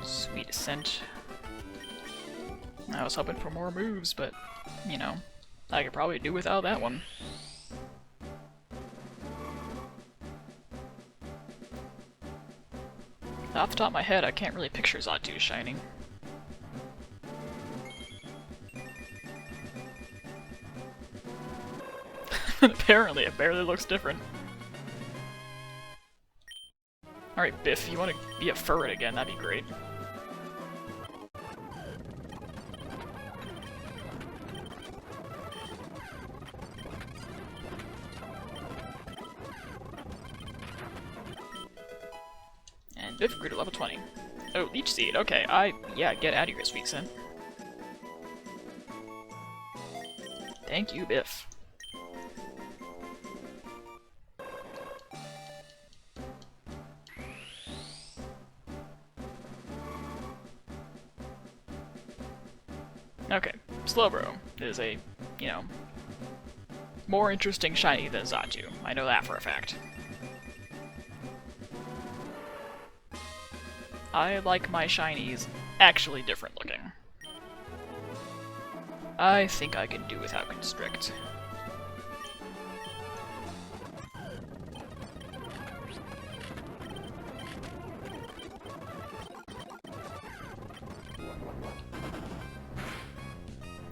Sweet Ascent. I was hoping for more moves, but, you know, I could probably do without that one. Off the top of my head, I can't really picture Xatu shining. Apparently, it barely looks different. Alright, Biff, you want to be a furret again, that'd be great. And Biff grew to level 20. Oh, Leech Seed, okay, yeah, get out of here, Sweet Sin. Thank you, Biff. Okay, Slowbro is a, you know, more interesting shiny than Xatu. I know that for a fact. I like my shinies actually different looking. I think I can do without Constrict.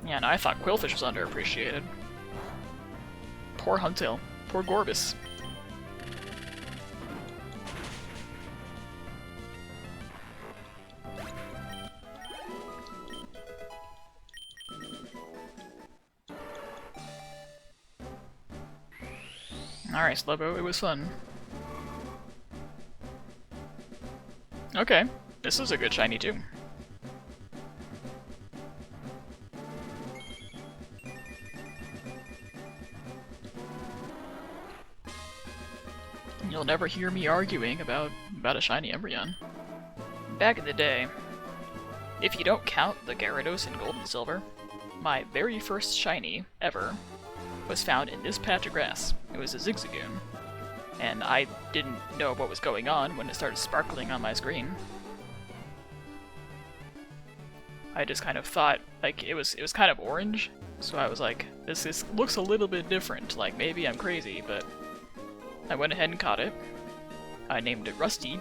Yeah, no, I thought Quillfish was underappreciated. Poor Huntail. Poor Gorbis. Alright, Slowbro, it was fun. Okay, this is a good shiny too. You'll never hear me arguing about a shiny Umbreon. Back in the day, if you don't count the Gyarados in Gold and Silver, my very first shiny ever was found in this patch of grass. It was a Zigzagoon, and I didn't know what was going on when it started sparkling on my screen. I just kind of thought, like, it was kind of orange, so I was like, this looks a little bit different, like, maybe I'm crazy, but I went ahead and caught it. I named it Rusty.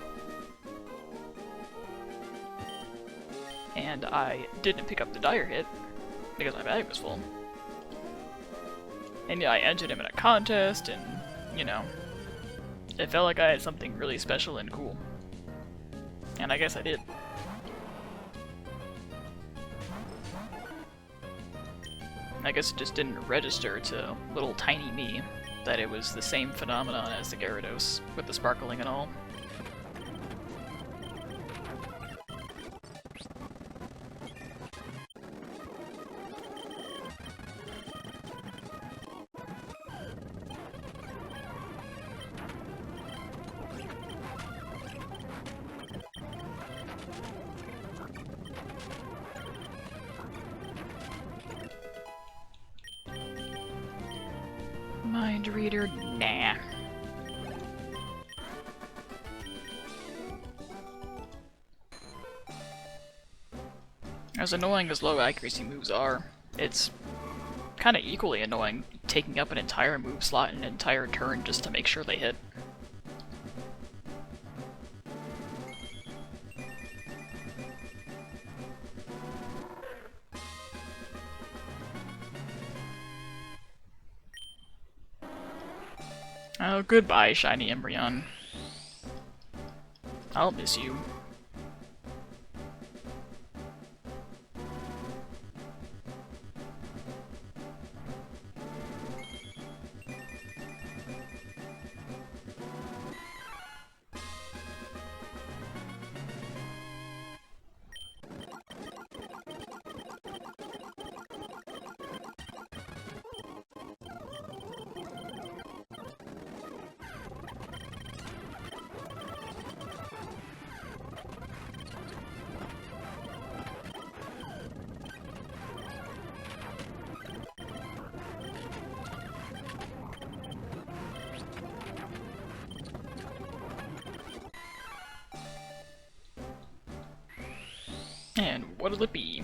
And I didn't pick up the Dire Hit, because my bag was full. And yeah, I entered him in a contest, and, you know, it felt like I had something really special and cool. And I guess I did. I guess it just didn't register to little tiny me that it was the same phenomenon as the Gyarados, with the sparkling and all. Mind reader? Nah. As annoying as low accuracy moves are, it's kind of equally annoying taking up an entire move slot and an entire turn just to make sure they hit. Oh, goodbye, Shiny Embryon. I'll miss you. And what'll it be?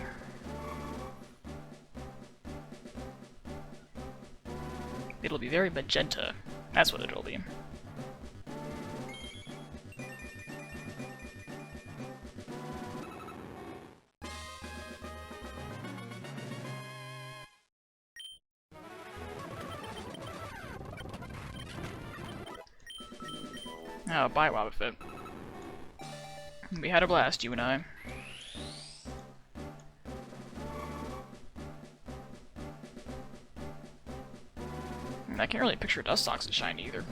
It'll be very magenta. That's what it'll be. Oh, bye, Wobbuffet. We had a blast, you and I. I can't really picture Dustox as shiny either.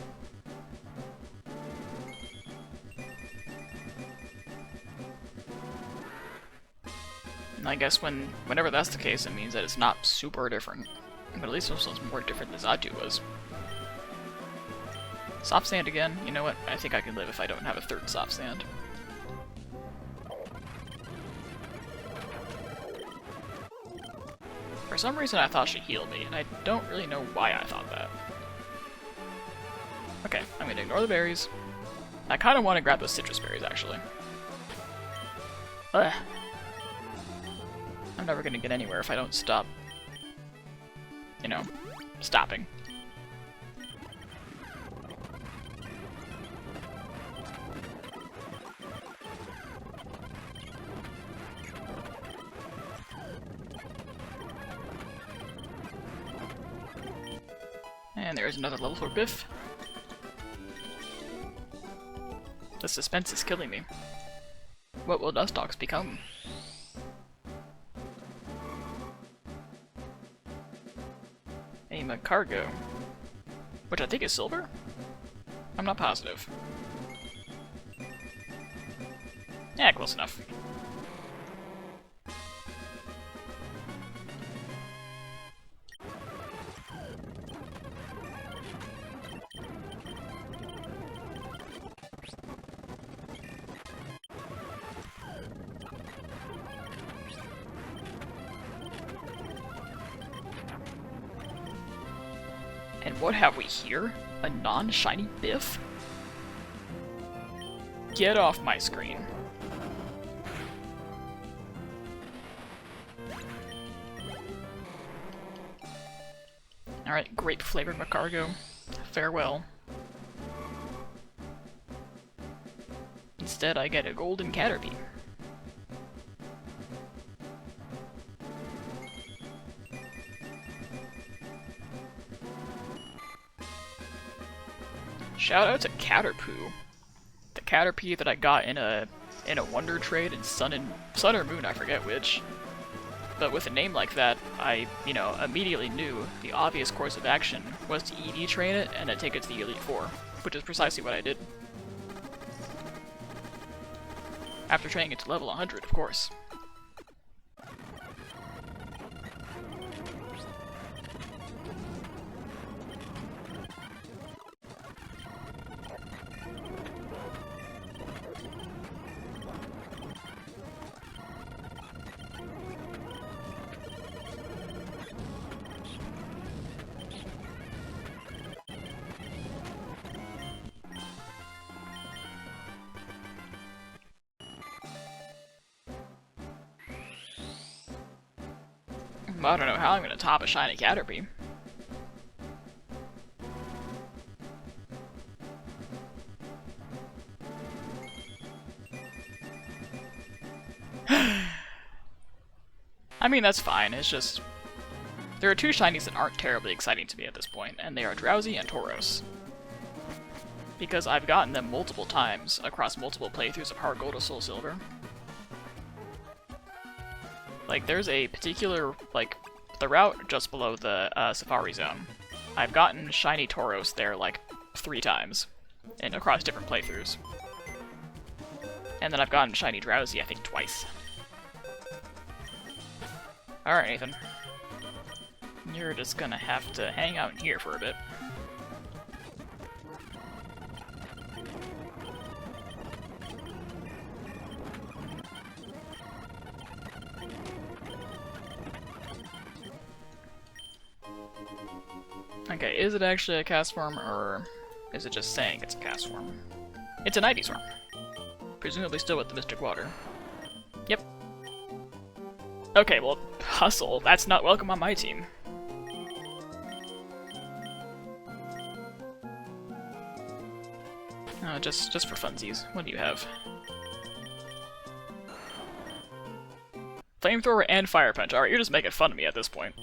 And I guess whenever that's the case, it means that it's not super different. But at least this one's more different than Zatu was. Soft Sand again? You know what? I think I can live if I don't have a third Soft Sand. For some reason I thought she healed me, and I don't really know why I thought that. Okay, I'm gonna ignore the berries. I kinda wanna grab those citrus berries, actually. Ugh. I'm never gonna get anywhere if I don't stop. You know, stopping. And there's another level for Biff. The suspense is killing me. What will Dustox become? A Macargo. Which I think is silver? I'm not positive. Yeah, close enough. And what have we here? A non-shiny Biff? Get off my screen. Alright, grape-flavored Macargo. Farewell. Instead, I get a golden Catterpoo. Shout out to Catterpoo. The Catterpoo that I got in a Wonder Trade in Sun or Moon, I forget which. But with a name like that, I, immediately knew the obvious course of action was to EV-train it and then take it to the Elite Four, which is precisely what I did. After training it to level 100, of course. Well, I don't know how I'm gonna top a Shiny Catterpoo. I mean, that's fine, it's just... There are two shinies that aren't terribly exciting to me at this point, and they are Drowsy and Tauros. Because I've gotten them multiple times across multiple playthroughs of Heart Gold or Soul Silver. Like, there's a particular, like, the route just below the Safari Zone. I've gotten Shiny Tauros there, like, 3 times, and across different playthroughs. And then I've gotten Shiny Drowsy, I think, twice. Alright, Nathan. You're just gonna have to hang out in here for a bit. Okay, is it actually a Castform, or is it just saying it's a Castform? It's an Ivysaur. Presumably still with the Mystic Water. Yep. Okay, well, hustle. That's not welcome on my team. Just for funsies. What do you have? Flamethrower and Fire Punch. Alright, you're just making fun of me at this point.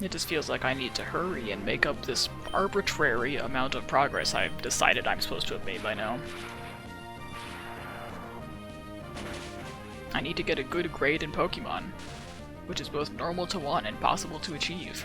It just feels like I need to hurry and make up this arbitrary amount of progress I've decided I'm supposed to have made by now. I need to get a good grade in Pokemon, which is both normal to want and possible to achieve.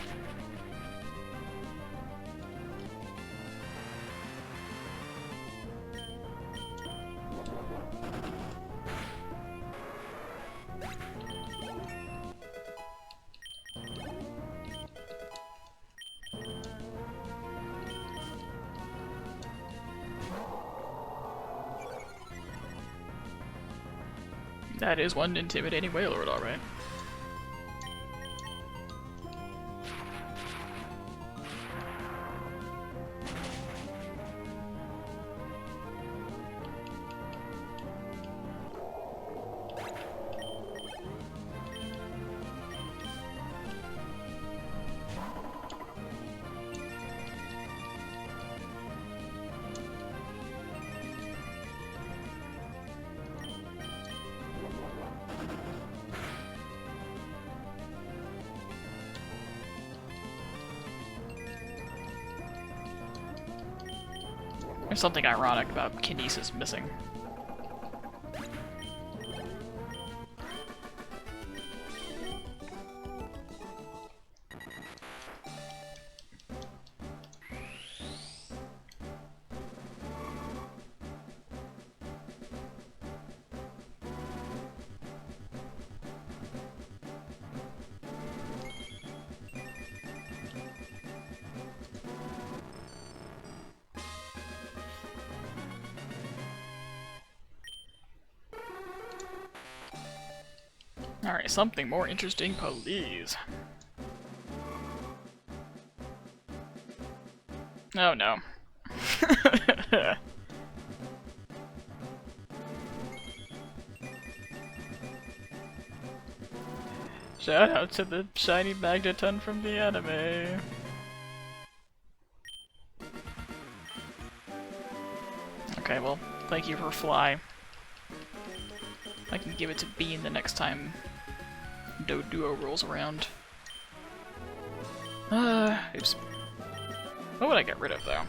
That is one intimidating Wailord, alright. There's something ironic about Kinesis missing. Alright, something more interesting, please. Oh no. Shout out to the shiny Magneton from the anime. Okay, well, thank you for Fly. I can give it to Bean the next time Doduo rolls around. Oops. What would I get rid of, though?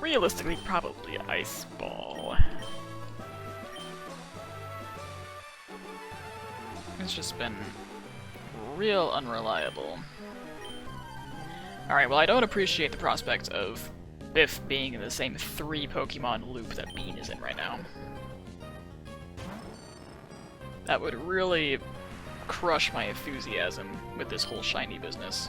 Realistically, probably Ice Ball. It's just been real unreliable. Alright, well, I don't appreciate the prospect of Biff being in the same 3 Pokemon loop that Bean is in right now. That would really crush my enthusiasm with this whole shiny business.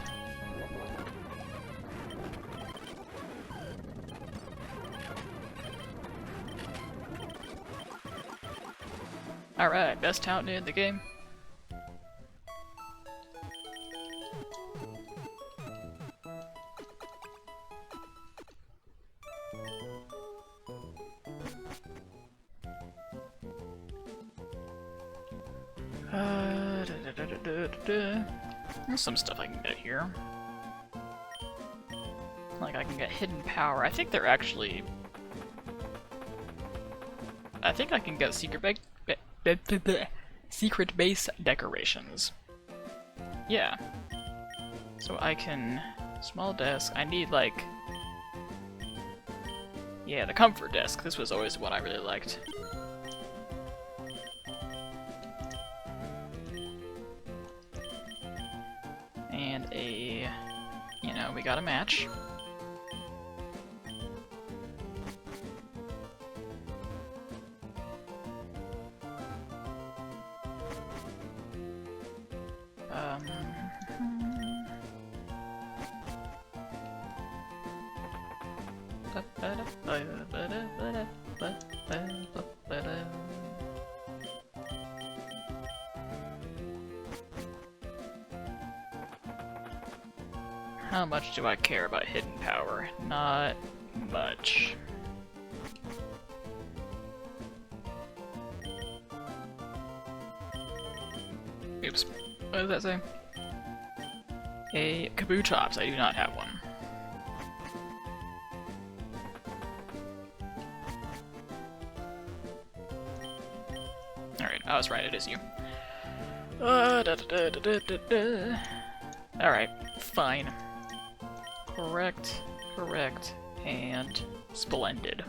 Alright, best talent in the game. There's some stuff I can get here. Like I can get hidden power. I think they're actually... I think I can get secret base decorations. Yeah. So I can... Small desk. I need like... Yeah, the comfort desk. This was always what I really liked. And a... You know, we got a match. How much do I care about hidden power? Not much. Oops. What does that say? A Kaboo Chops. I do not have one. Alright, I was right, it is you. Alright, fine. Correct, correct, and splendid.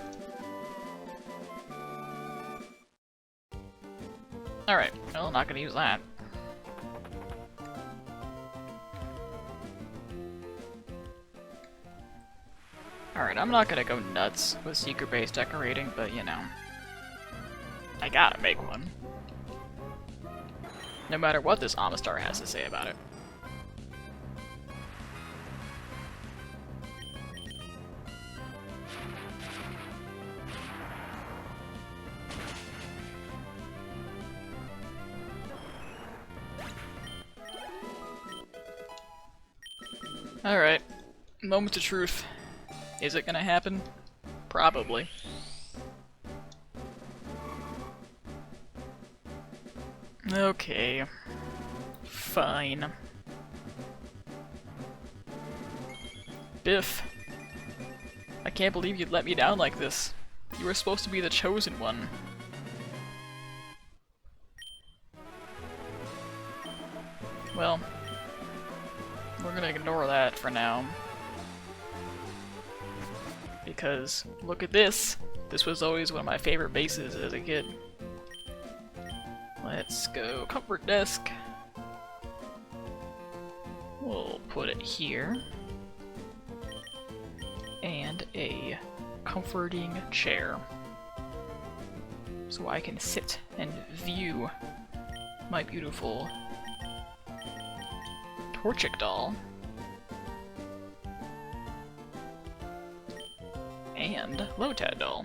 Alright, well, not gonna use that. Alright, I'm not gonna go nuts with secret base decorating, but you know. I gotta make one. No matter what this Amistar has to say about it. Alright, moment of truth. Is it gonna happen? Probably. Okay. Fine. Biff. I can't believe you'd let me down like this. You were supposed to be the chosen one. Well, we're gonna ignore that for now. Because, look at this! This was always one of my favorite bases as a kid. Let's go comfort desk. We'll put it here. And a comforting chair. So I can sit and view my beautiful Torchic doll. And Lotad doll.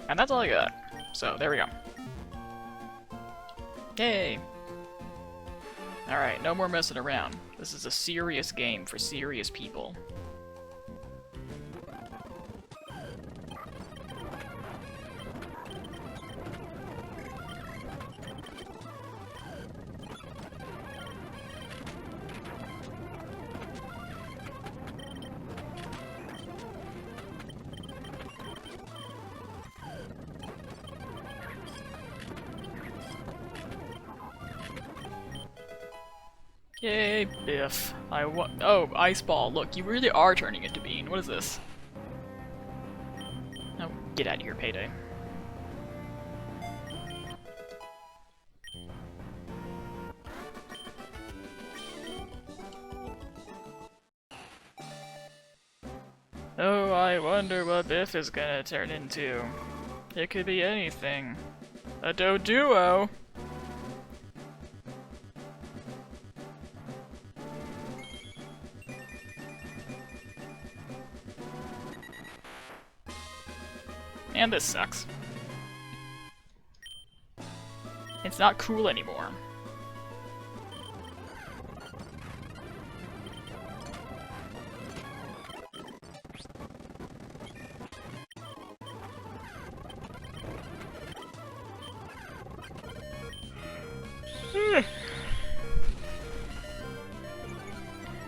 And that's all I got. So, there we go. Yay! Alright, no more messing around. This is a serious game for serious people. Yay, Biff. Oh, Ice Ball. Look, you really are turning into Bean. What is this? Oh, get out of here, Payday. Oh, I wonder what Biff is gonna turn into. It could be anything. A Doduo! And this sucks. It's not cool anymore.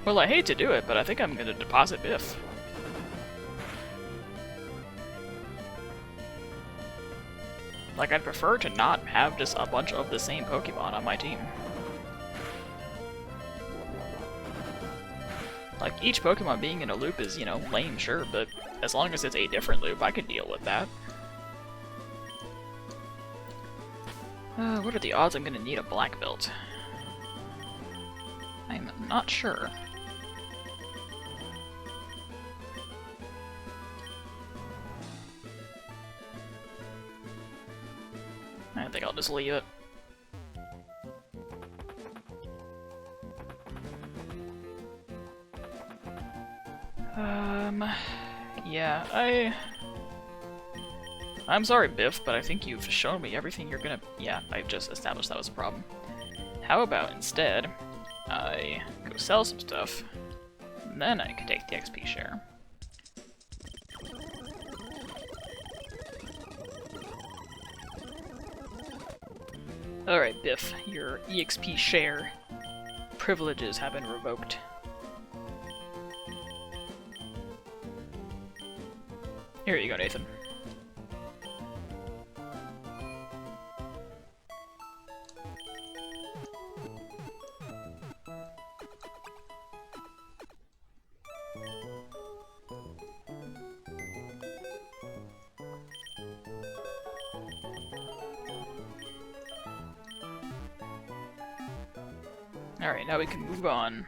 Well, I hate to do it, but I think I'm gonna deposit Biff. Like, I'd prefer to not have just a bunch of the same Pokemon on my team. Like, each Pokemon being in a loop is, you know, lame, sure, but as long as it's a different loop, I can deal with that. What are the odds I'm gonna need a black belt? I'm not sure. I think I'll just leave it. Yeah, I'm sorry, Biff, but I think you've shown me everything you're gonna... Yeah, I just established that was a problem. How about instead, I go sell some stuff, and then I can take the XP share. Alright, Biff, your EXP share privileges have been revoked. Here you go, Nathan. Alright, now we can move on.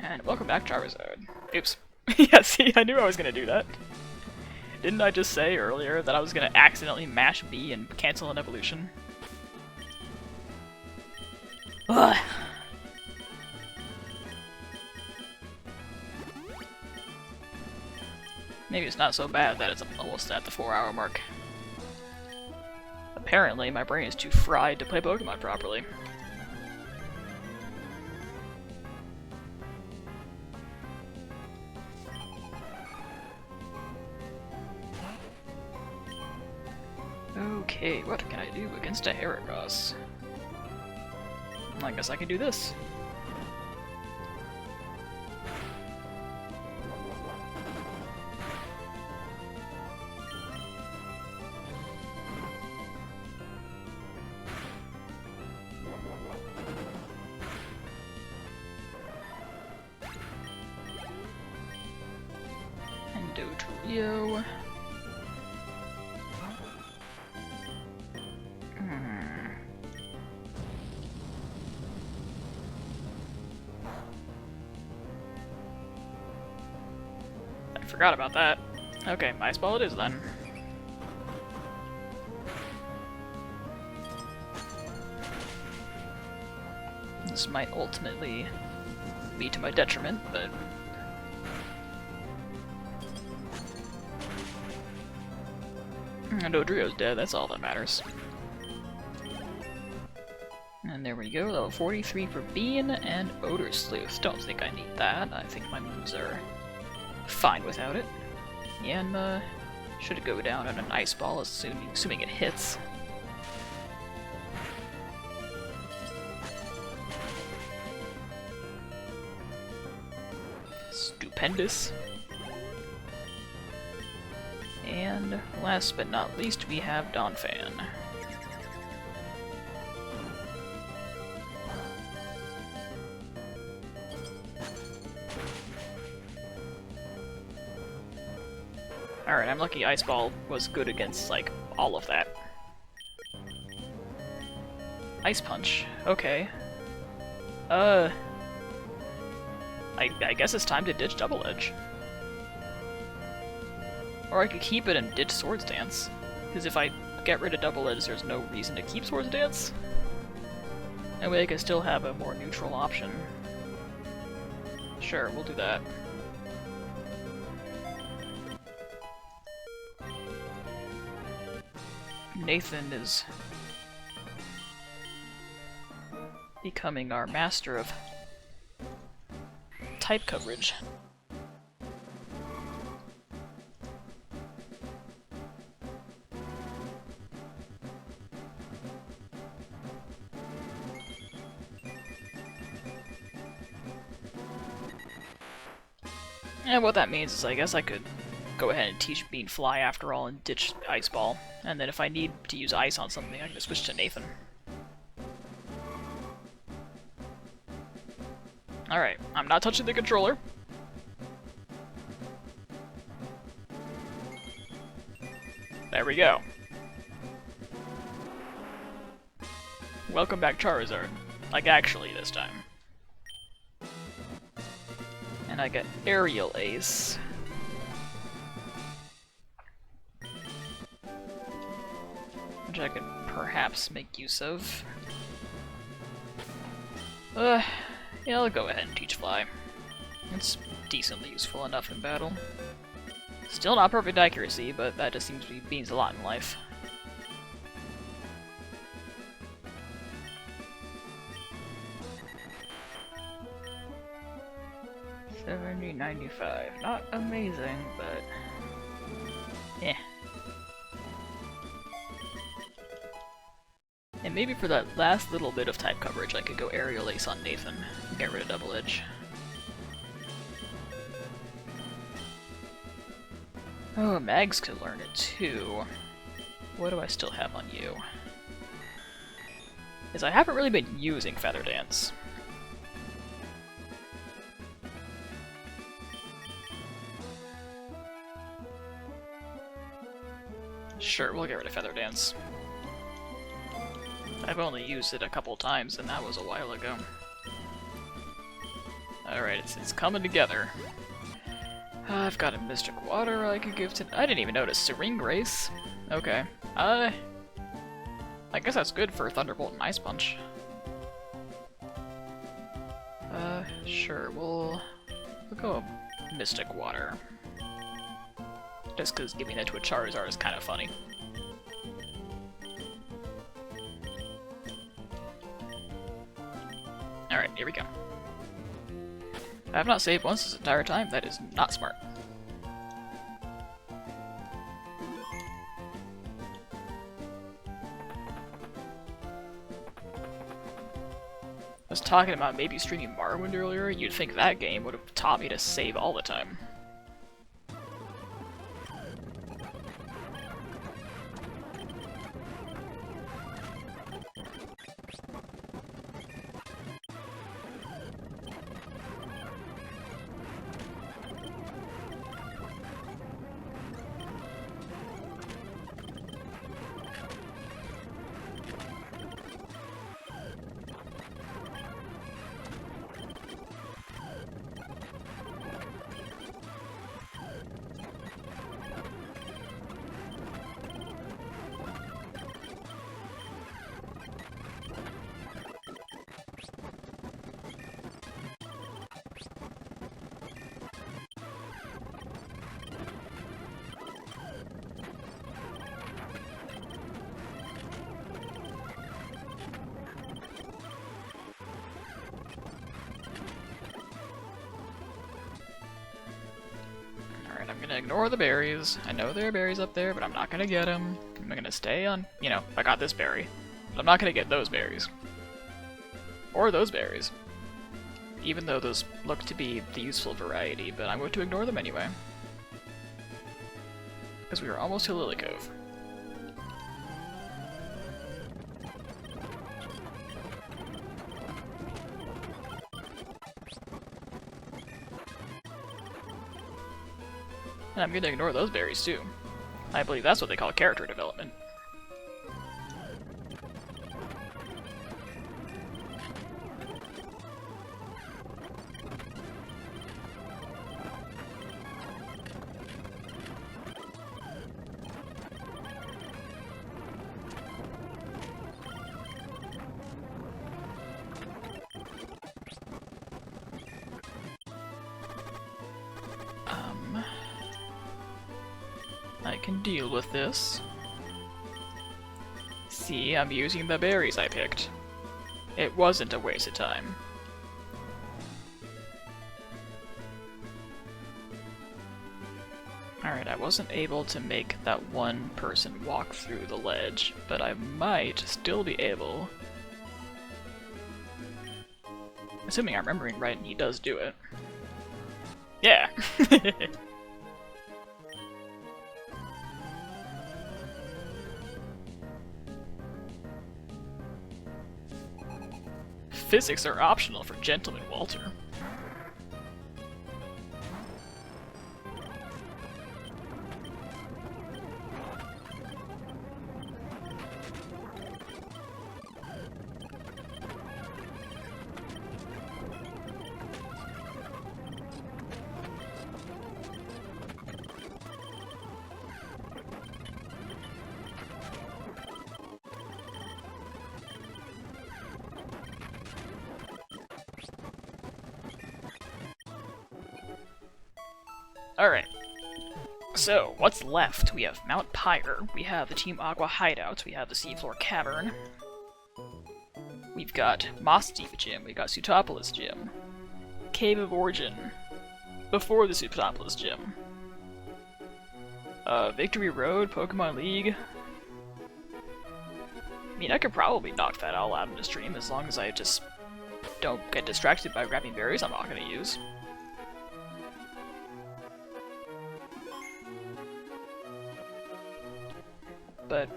And welcome back, Charizard. Oops. Yeah, see, I knew I was gonna do that. Didn't I just say earlier that I was gonna accidentally mash B and cancel an evolution? Ugh. Maybe it's not so bad that it's almost at the 4-hour mark. Apparently, my brain is too fried to play Pokemon properly. Okay, what can I do against a Heracross? I guess I can do this. Endo-Trio. Forgot about that. Okay, Ice Ball it is then. This might ultimately be to my detriment, but... Dodrio's dead, that's all that matters. And there we go, level 43 for Bean and Odor Sleuth. Don't think I need that. I think my moves are fine without it. Yanma should go down on an Ice Ball, assuming it hits. Stupendous. And last but not least, we have Donphan. Alright, I'm lucky Ice Ball was good against, like, all of that. Ice Punch, okay. I guess it's time to ditch Double Edge. Or I could keep it and ditch Swords Dance. Because if I get rid of Double Edge, there's no reason to keep Swords Dance. That way I can still have a more neutral option. Sure, we'll do that. Nathan is becoming our master of type coverage. And what that means is I guess I could go ahead and teach Bean Fly after all and ditch Ice Ball. And then if I need to use Ice on something, I can just switch to Nathan. Alright, I'm not touching the controller. There we go. Welcome back, Charizard. Like, actually, this time. And I get Aerial Ace. Which I could perhaps make use of. Yeah, I'll go ahead and teach Fly. It's decently useful enough in battle. Still not perfect accuracy, but that just seems to be means a lot in life. $70.95. Not amazing, but yeah. And maybe for that last little bit of type coverage, I could go Aerial Ace on Nathan and get rid of Double Edge. Oh, Mags could learn it too. What do I still have on you? Is I haven't really been using Feather Dance. Sure, we'll get rid of Feather Dance. I've only used it a couple times, and that was a while ago. Alright, it's coming together. I've got a Mystic Water I could give to... I didn't even notice. Serene Grace? Okay. I guess that's good for Thunderbolt and Ice Punch. Sure, we'll go Mystic Water. Just because giving it to a Charizard is kind of funny. Alright, here we go. I have not saved once this entire time. That is not smart. I was talking about maybe streaming Morrowind earlier. You'd think that game would have taught me to save all the time. I'm gonna ignore the berries. I know there are berries up there, but I'm not gonna get them. I'm gonna stay on, you know, I got this berry. But I'm not gonna get those berries. Or those berries. Even though those look to be the useful variety, but I'm going to ignore them anyway. Because we are almost to Lily Cove. And I'm gonna ignore those berries too. I believe that's what they call character development. I can deal with this. See, I'm using the berries I picked. It wasn't a waste of time. Alright, I wasn't able to make that one person walk through the ledge, but I might still be able. Assuming I'm remembering right and he does do it. Yeah! Physics are optional for Gentleman Walter. Alright, so what's left? We have Mount Pyre, we have the Team Aqua Hideout, we have the Seafloor Cavern, we've got Moss Deep Gym, we've got Sutopolis Gym, Cave of Origin, before the Sutopolis Gym, Victory Road, Pokemon League. I mean, I could probably knock that all out in the stream as long as I just don't get distracted by grabbing berries I'm not going to use. But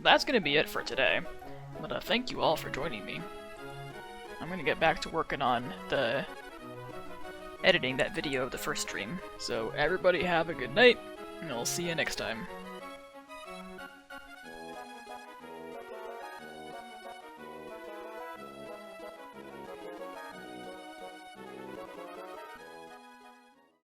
that's going to be it for today. But thank you all for joining me. I'm going to get back to working on editing that video of the first stream. So everybody have a good night, and I'll see you next time.